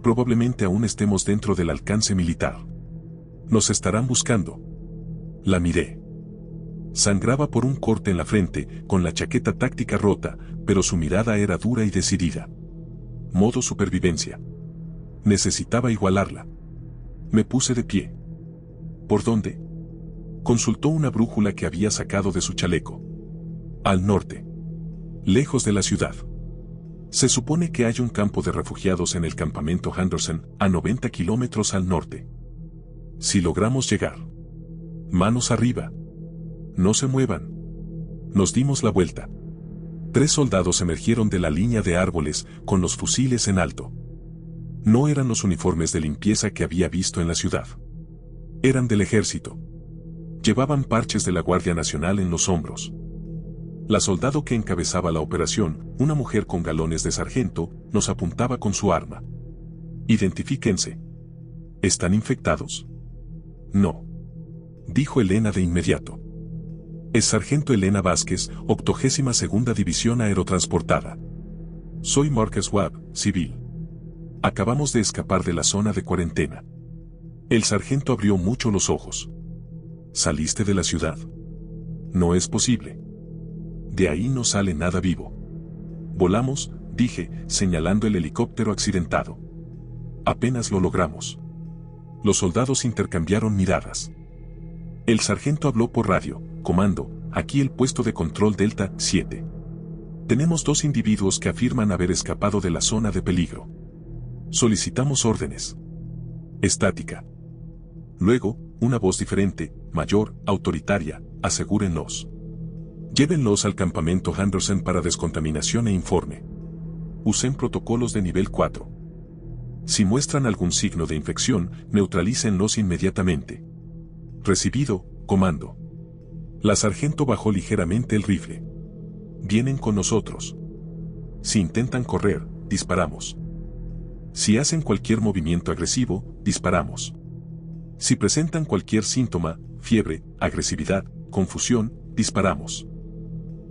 Probablemente aún estemos dentro del alcance militar. Nos estarán buscando. La miré. Sangraba por un corte en la frente, con la chaqueta táctica rota, pero su mirada era dura y decidida. Modo supervivencia. Necesitaba igualarla. Me puse de pie. ¿Por dónde? Consultó una brújula que había sacado de su chaleco. Al norte. Lejos de la ciudad. Se supone que hay un campo de refugiados en el campamento Henderson, a 90 kilómetros al norte. Si logramos llegar. Manos arriba. No se muevan. Nos dimos la vuelta. 3 soldados emergieron de la línea de árboles, con los fusiles en alto. No eran los uniformes de limpieza que había visto en la ciudad. Eran del ejército. Llevaban parches de la Guardia Nacional en los hombros. La soldado que encabezaba la operación, una mujer con galones de sargento, nos apuntaba con su arma. Identifíquense. ¿Están infectados? No. Dijo Elena de inmediato. Es sargento Elena Vázquez, 82ª División Aerotransportada. Soy Marcus Webb, civil. Acabamos de escapar de la zona de cuarentena. El sargento abrió mucho los ojos. ¿Saliste de la ciudad? No es posible. De ahí no sale nada vivo. Volamos, dije, señalando el helicóptero accidentado. Apenas lo logramos. Los soldados intercambiaron miradas. El sargento habló por radio: comando, aquí el puesto de control Delta 7. Tenemos 2 individuos que afirman haber escapado de la zona de peligro. Solicitamos órdenes. Estática. Luego, una voz diferente, mayor, autoritaria: asegúrenlos. Llévenlos al campamento Henderson para descontaminación e informe. Usen protocolos de nivel 4. Si muestran algún signo de infección, neutralícenlos inmediatamente. Recibido, comando. La sargento bajó ligeramente el rifle. Vienen con nosotros. Si intentan correr, disparamos. Si hacen cualquier movimiento agresivo, disparamos. Si presentan cualquier síntoma, fiebre, agresividad, confusión, disparamos.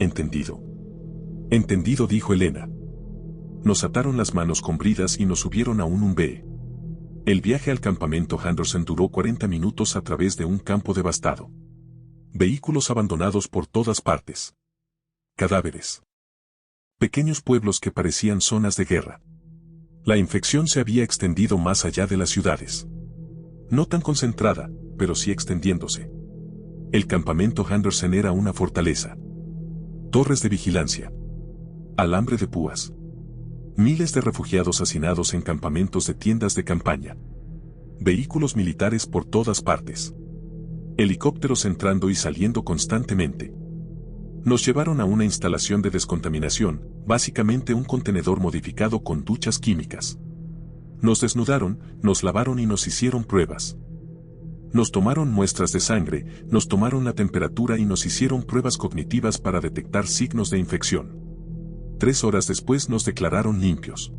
¿Entendido? Entendido, dijo Elena. Nos ataron las manos con bridas y nos subieron a un Humvee. El viaje al campamento Henderson duró 40 minutos a través de un campo devastado. Vehículos abandonados por todas partes. Cadáveres. Pequeños pueblos que parecían zonas de guerra. La infección se había extendido más allá de las ciudades. No tan concentrada, pero sí extendiéndose. El campamento Henderson era una fortaleza. Torres de vigilancia. Alambre de púas. Miles de refugiados hacinados en campamentos de tiendas de campaña. Vehículos militares por todas partes. Helicópteros entrando y saliendo constantemente. Nos llevaron a una instalación de descontaminación, básicamente un contenedor modificado con duchas químicas. Nos desnudaron, nos lavaron y nos hicieron pruebas. Nos tomaron muestras de sangre, nos tomaron la temperatura y nos hicieron pruebas cognitivas para detectar signos de infección. 3 horas después nos declararon limpios.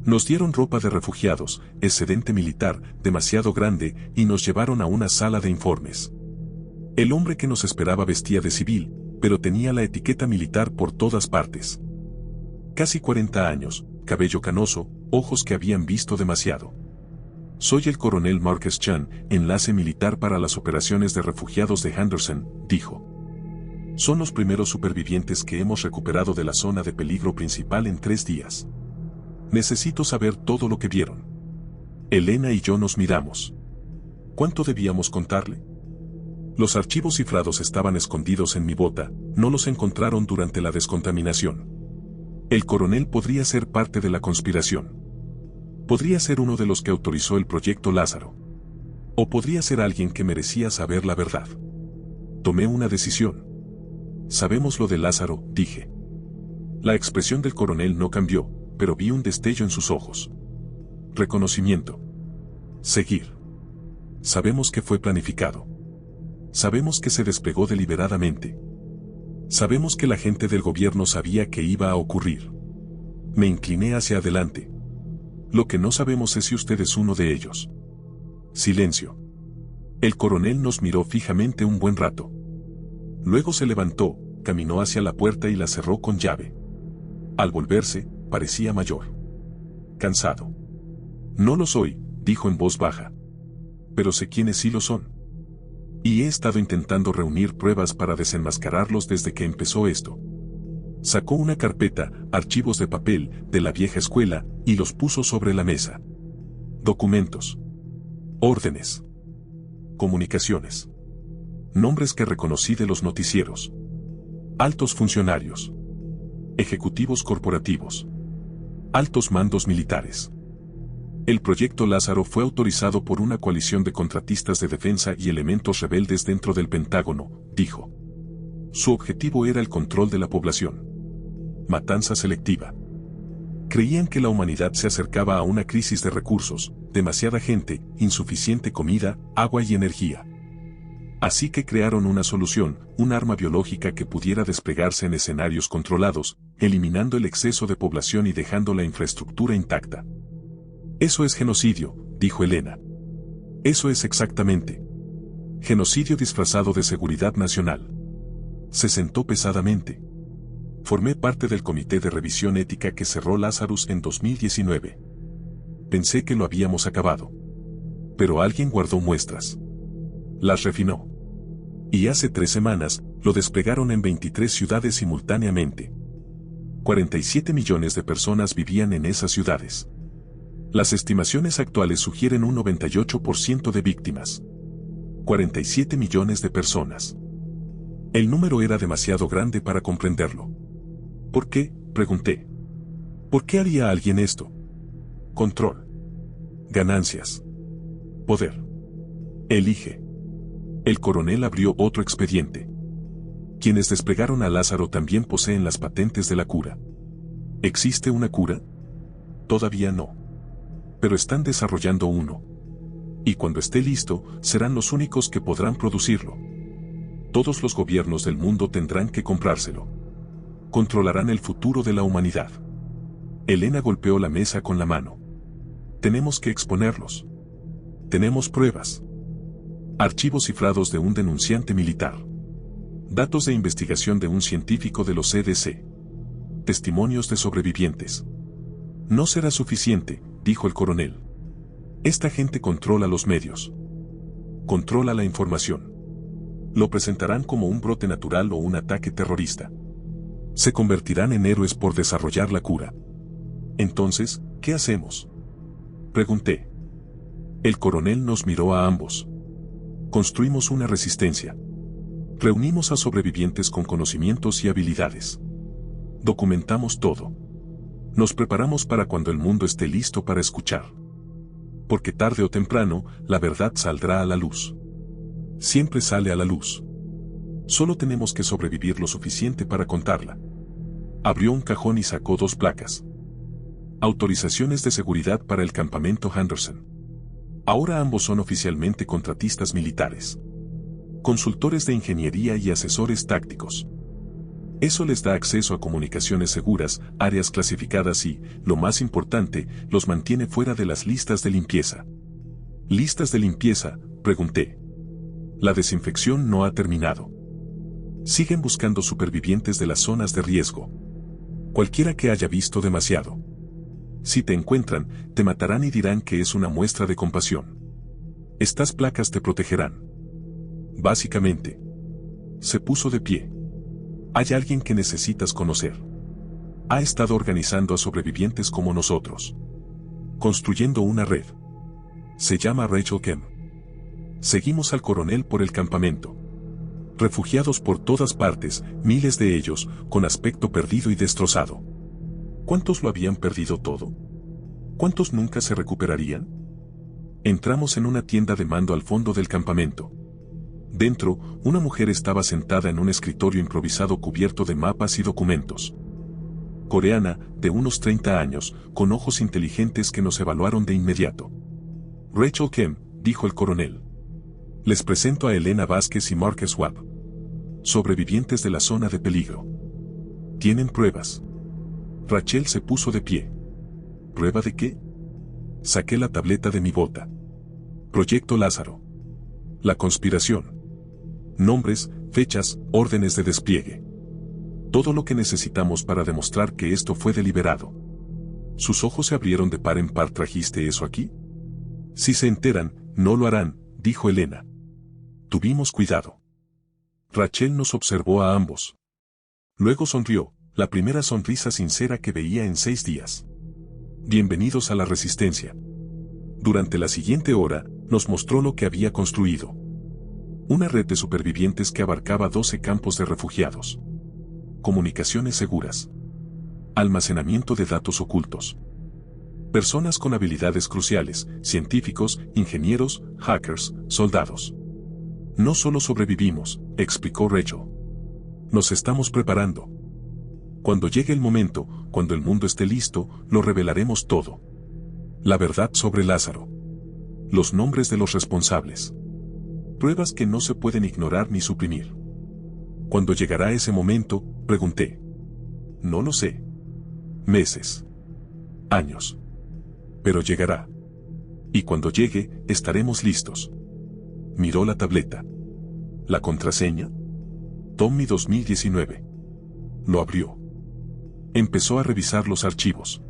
Nos dieron ropa de refugiados, excedente militar, demasiado grande, y nos llevaron a una sala de informes. El hombre que nos esperaba vestía de civil, pero tenía la etiqueta militar por todas partes. Casi 40 años, cabello canoso, ojos que habían visto demasiado. Soy el coronel Marcus Chan, enlace militar para las operaciones de refugiados de Henderson, dijo. Son los primeros supervivientes que hemos recuperado de la zona de peligro principal en 3 días. Necesito saber todo lo que vieron. Elena y yo nos miramos. ¿Cuánto debíamos contarle? Los archivos cifrados estaban escondidos en mi bota, no los encontraron durante la descontaminación. El coronel podría ser parte de la conspiración. Podría ser uno de los que autorizó el proyecto Lázaro. O podría ser alguien que merecía saber la verdad. Tomé una decisión. Sabemos lo de Lázaro, dije. La expresión del coronel no cambió, pero vi un destello en sus ojos. Reconocimiento. Seguir. Sabemos que fue planificado. Sabemos que se desplegó deliberadamente. Sabemos que la gente del gobierno sabía que iba a ocurrir. Me incliné hacia adelante. Lo que no sabemos es si usted es uno de ellos. Silencio. El coronel nos miró fijamente un buen rato. Luego se levantó, caminó hacia la puerta y la cerró con llave. Al volverse, parecía mayor. Cansado. No lo soy, dijo en voz baja. Pero sé quiénes sí lo son. Y he estado intentando reunir pruebas para desenmascararlos desde que empezó esto. Sacó una carpeta, archivos de papel, de la vieja escuela, y los puso sobre la mesa. Documentos. Órdenes. Comunicaciones. Nombres que reconocí de los noticieros. Altos funcionarios. Ejecutivos corporativos. Altos mandos militares. El proyecto Lázaro fue autorizado por una coalición de contratistas de defensa y elementos rebeldes dentro del Pentágono, dijo. Su objetivo era el control de la población. Matanza selectiva. Creían que la humanidad se acercaba a una crisis de recursos, demasiada gente, insuficiente comida, agua y energía. Así que crearon una solución, un arma biológica que pudiera desplegarse en escenarios controlados, eliminando el exceso de población y dejando la infraestructura intacta. Eso es genocidio, dijo Elena. Eso es exactamente. Genocidio disfrazado de seguridad nacional. Se sentó pesadamente. Formé parte del comité de revisión ética que cerró Lazarus en 2019. Pensé que lo habíamos acabado. Pero alguien guardó muestras. Las refinó. Y hace 3 semanas, Lo desplegaron en 23 ciudades simultáneamente. 47 millones de personas vivían en esas ciudades. Las estimaciones actuales sugieren un 98% de víctimas. 47 millones de personas. El número era demasiado grande para comprenderlo. ¿Por qué?, pregunté. ¿Por qué haría alguien esto? Control. Ganancias. Poder. Elige. El coronel abrió otro expediente. Quienes desplegaron a Lázaro también poseen las patentes de la cura. ¿Existe una cura? Todavía no. Pero están desarrollando uno. Y cuando esté listo, serán los únicos que podrán producirlo. Todos los gobiernos del mundo tendrán que comprárselo. Controlarán el futuro de la humanidad. Elena golpeó la mesa con la mano. Tenemos que exponerlos. Tenemos pruebas. Archivos cifrados de un denunciante militar. Datos de investigación de un científico de los CDC. Testimonios de sobrevivientes. No será suficiente, dijo el coronel. Esta gente controla los medios. Controla la información. Lo presentarán como un brote natural o un ataque terrorista. Se convertirán en héroes por desarrollar la cura. Entonces, ¿qué hacemos?, pregunté. El coronel nos miró a ambos. Construimos una resistencia. Reunimos a sobrevivientes con conocimientos y habilidades. Documentamos todo. Nos preparamos para cuando el mundo esté listo para escuchar. Porque tarde o temprano, la verdad saldrá a la luz. Siempre sale a la luz. Solo tenemos que sobrevivir lo suficiente para contarla. Abrió un cajón y sacó 2 placas. Autorizaciones de seguridad para el campamento Henderson. Ahora ambos son oficialmente contratistas militares. Consultores de ingeniería y asesores tácticos. Eso les da acceso a comunicaciones seguras, áreas clasificadas y, lo más importante, los mantiene fuera de las listas de limpieza. ¿Listas de limpieza?, pregunté. La desinfección no ha terminado. Siguen buscando supervivientes de las zonas de riesgo. Cualquiera que haya visto demasiado. Si te encuentran, te matarán y dirán que es una muestra de compasión. Estas placas te protegerán. Básicamente. Se puso de pie. Hay alguien que necesitas conocer. Ha estado organizando a sobrevivientes como nosotros. Construyendo una red. Se llama Rachel Kemp. Seguimos al coronel por el campamento. Refugiados por todas partes, miles de ellos, con aspecto perdido y destrozado. ¿Cuántos lo habían perdido todo? ¿Cuántos nunca se recuperarían? Entramos en una tienda de mando al fondo del campamento. Dentro, una mujer estaba sentada en un escritorio improvisado cubierto de mapas y documentos. Coreana, de unos 30 años, con ojos inteligentes que nos evaluaron de inmediato. Rachel Kemp, dijo el coronel. Les presento a Elena Vázquez y Mark Swap. Sobrevivientes de la zona de peligro. ¿Tienen pruebas? Rachel se puso de pie. ¿Prueba de qué? Saqué la tableta de mi bota. Proyecto Lázaro. La conspiración. Nombres, fechas, órdenes de despliegue. Todo lo que necesitamos para demostrar que esto fue deliberado. Sus ojos se abrieron de par en par. ¿Trajiste eso aquí? Si se enteran, no lo harán, dijo Elena. Tuvimos cuidado. Rachel nos observó a ambos. Luego sonrió, la primera sonrisa sincera que veía en 6 días. Bienvenidos a la resistencia. Durante la siguiente hora, nos mostró lo que había construido. Una red de supervivientes que abarcaba 12 campos de refugiados. Comunicaciones seguras. Almacenamiento de datos ocultos. Personas con habilidades cruciales, científicos, ingenieros, hackers, soldados. No solo sobrevivimos, explicó Rachel. Nos estamos preparando. Cuando llegue el momento, cuando el mundo esté listo, lo revelaremos todo. La verdad sobre Lázaro. Los nombres de los responsables. Pruebas que no se pueden ignorar ni suprimir. ¿Cuándo llegará ese momento?, pregunté. No lo sé. Meses. Años. Pero llegará. Y cuando llegue, estaremos listos. Miró la tableta. ¿La contraseña? Tommy 2019. Lo abrió. Empezó a revisar los archivos.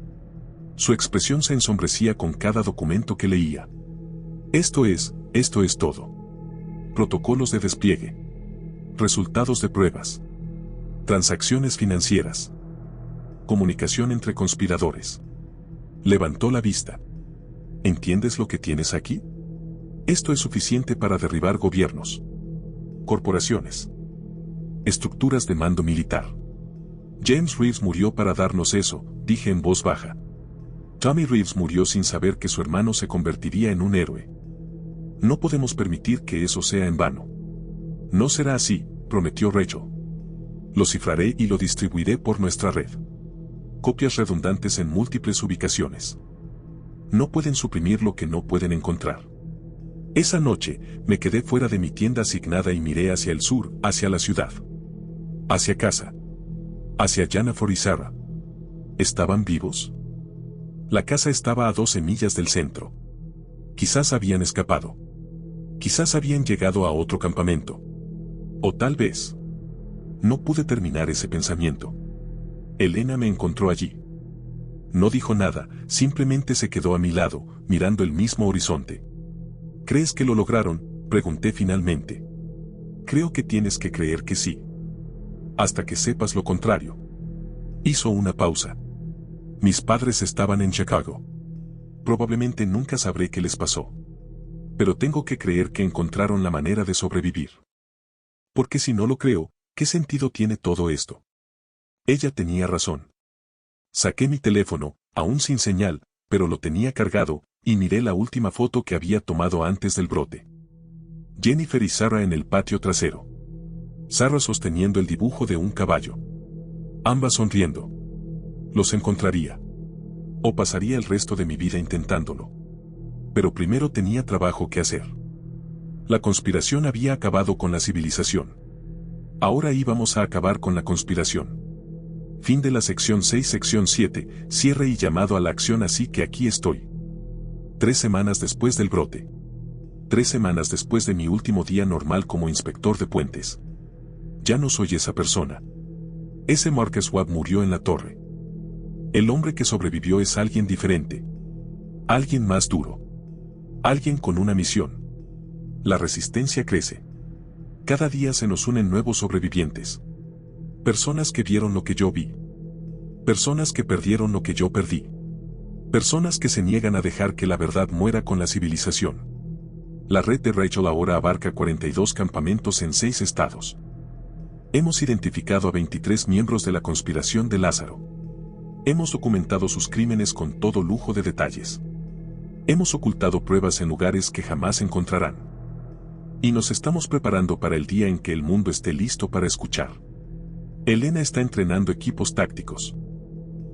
Su expresión se ensombrecía con cada documento que leía. Esto es todo. Protocolos de despliegue. Resultados de pruebas. Transacciones financieras. Comunicación entre conspiradores. Levantó la vista. ¿Entiendes lo que tienes aquí? Esto es suficiente para derribar gobiernos, corporaciones, estructuras de mando militar. James Reeves murió para darnos eso, dije en voz baja. Tommy Reeves murió sin saber que su hermano se convertiría en un héroe. No podemos permitir que eso sea en vano. No será así, prometió Rachel. Lo cifraré y lo distribuiré por nuestra red. Copias redundantes en múltiples ubicaciones. No pueden suprimir lo que no pueden encontrar. Esa noche, me quedé fuera de mi tienda asignada y miré hacia el sur, hacia la ciudad. Hacia casa. Hacia Jennifer y Sarah. ¿Estaban vivos? La casa estaba a 12 millas del centro. Quizás habían escapado. Quizás habían llegado a otro campamento. O tal vez. No pude terminar ese pensamiento. Elena me encontró allí. No dijo nada, simplemente se quedó a mi lado, mirando el mismo horizonte. ¿Crees que lo lograron?, pregunté finalmente. Creo que tienes que creer que sí. Hasta que sepas lo contrario. Hizo una pausa. Mis padres estaban en Chicago. Probablemente nunca sabré qué les pasó. Pero tengo que creer que encontraron la manera de sobrevivir. Porque si no lo creo, ¿qué sentido tiene todo esto? Ella tenía razón. Saqué mi teléfono, aún sin señal, pero lo tenía cargado, y miré la última foto que había tomado antes del brote. Jennifer y Sarah en el patio trasero. Sarah sosteniendo el dibujo de un caballo. Ambas sonriendo. Los encontraría. O pasaría el resto de mi vida intentándolo. Pero primero tenía trabajo que hacer. La conspiración había acabado con la civilización. Ahora íbamos a acabar con la conspiración. Fin de la sección 6. Sección 7, cierre y llamado a la acción. Así que aquí estoy. 3 semanas después del brote. 3 semanas después de mi último día normal como inspector de puentes. Ya no soy esa persona. Ese Marcus Webb murió en la torre. El hombre que sobrevivió es alguien diferente. Alguien más duro. Alguien con una misión. La resistencia crece. Cada día se nos unen nuevos sobrevivientes. Personas que vieron lo que yo vi. Personas que perdieron lo que yo perdí. Personas que se niegan a dejar que la verdad muera con la civilización. La red de Rachel ahora abarca 42 campamentos en 6 estados. Hemos identificado a 23 miembros de la conspiración de Lázaro. Hemos documentado sus crímenes con todo lujo de detalles. Hemos ocultado pruebas en lugares que jamás encontrarán. Y nos estamos preparando para el día en que el mundo esté listo para escuchar. Elena está entrenando equipos tácticos.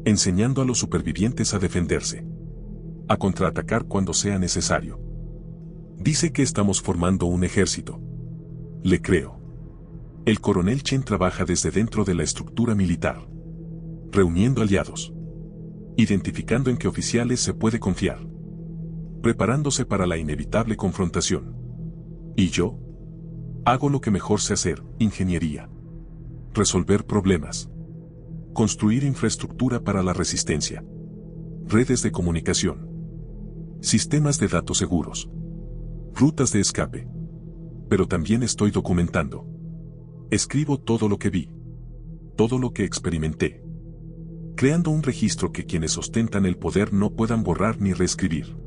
Enseñando a los supervivientes a defenderse. A contraatacar cuando sea necesario. Dice que estamos formando un ejército. Le creo. El coronel Chen trabaja desde dentro de la estructura militar. Reuniendo aliados. Identificando en qué oficiales se puede confiar. Preparándose para la inevitable confrontación. ¿Y yo? Hago lo que mejor sé hacer, ingeniería. Resolver problemas. Construir infraestructura para la resistencia. Redes de comunicación. Sistemas de datos seguros. Rutas de escape. Pero también estoy documentando. Escribo todo lo que vi. Todo lo que experimenté. Creando un registro que quienes ostentan el poder no puedan borrar ni reescribir.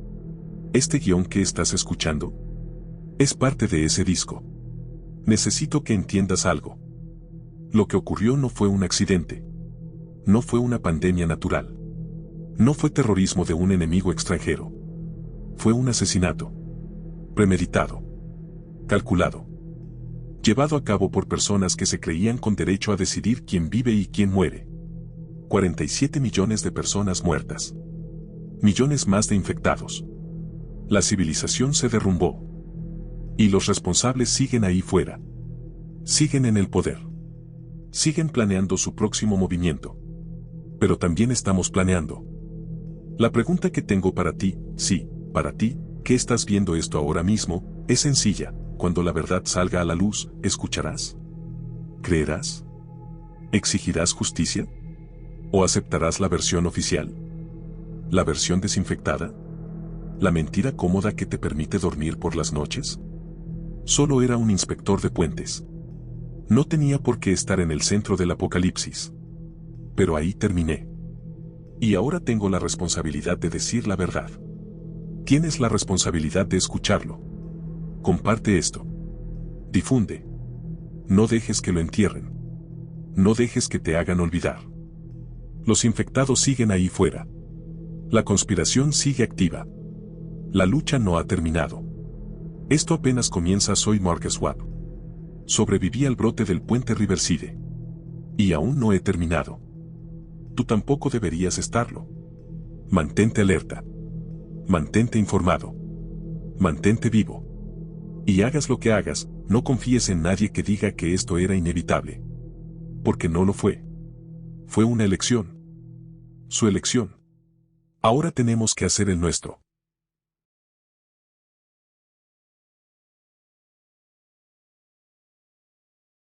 Este guión que estás escuchando es parte de ese disco. Necesito que entiendas algo. Lo que ocurrió no fue un accidente. No fue una pandemia natural. No fue terrorismo de un enemigo extranjero. Fue un asesinato. Premeditado. Calculado. Llevado a cabo por personas que se creían con derecho a decidir quién vive y quién muere. 47 millones de personas muertas. Millones más de infectados. La civilización se derrumbó. Y los responsables siguen ahí fuera. Siguen en el poder. Siguen planeando su próximo movimiento. Pero también estamos planeando. La pregunta que tengo para ti, sí, para ti, que estás viendo esto ahora mismo, es sencilla. Cuando la verdad salga a la luz, ¿escucharás? ¿Creerás? ¿Exigirás justicia? ¿O aceptarás la versión oficial? ¿La versión desinfectada? ¿La mentira cómoda que te permite dormir por las noches? Solo era un inspector de puentes. No tenía por qué estar en el centro del apocalipsis. Pero ahí terminé. Y ahora tengo la responsabilidad de decir la verdad. Tienes la responsabilidad de escucharlo. Comparte esto. Difunde. No dejes que lo entierren. No dejes que te hagan olvidar. Los infectados siguen ahí fuera. La conspiración sigue activa. La lucha no ha terminado. Esto apenas comienza. Soy Mark Schwab. Sobreviví al brote del puente Riverside. Y aún no he terminado. Tú tampoco deberías estarlo. Mantente alerta. Mantente informado. Mantente vivo. Y hagas lo que hagas, no confíes en nadie que diga que esto era inevitable. Porque no lo fue. Fue una elección. Su elección. Ahora tenemos que hacer el nuestro.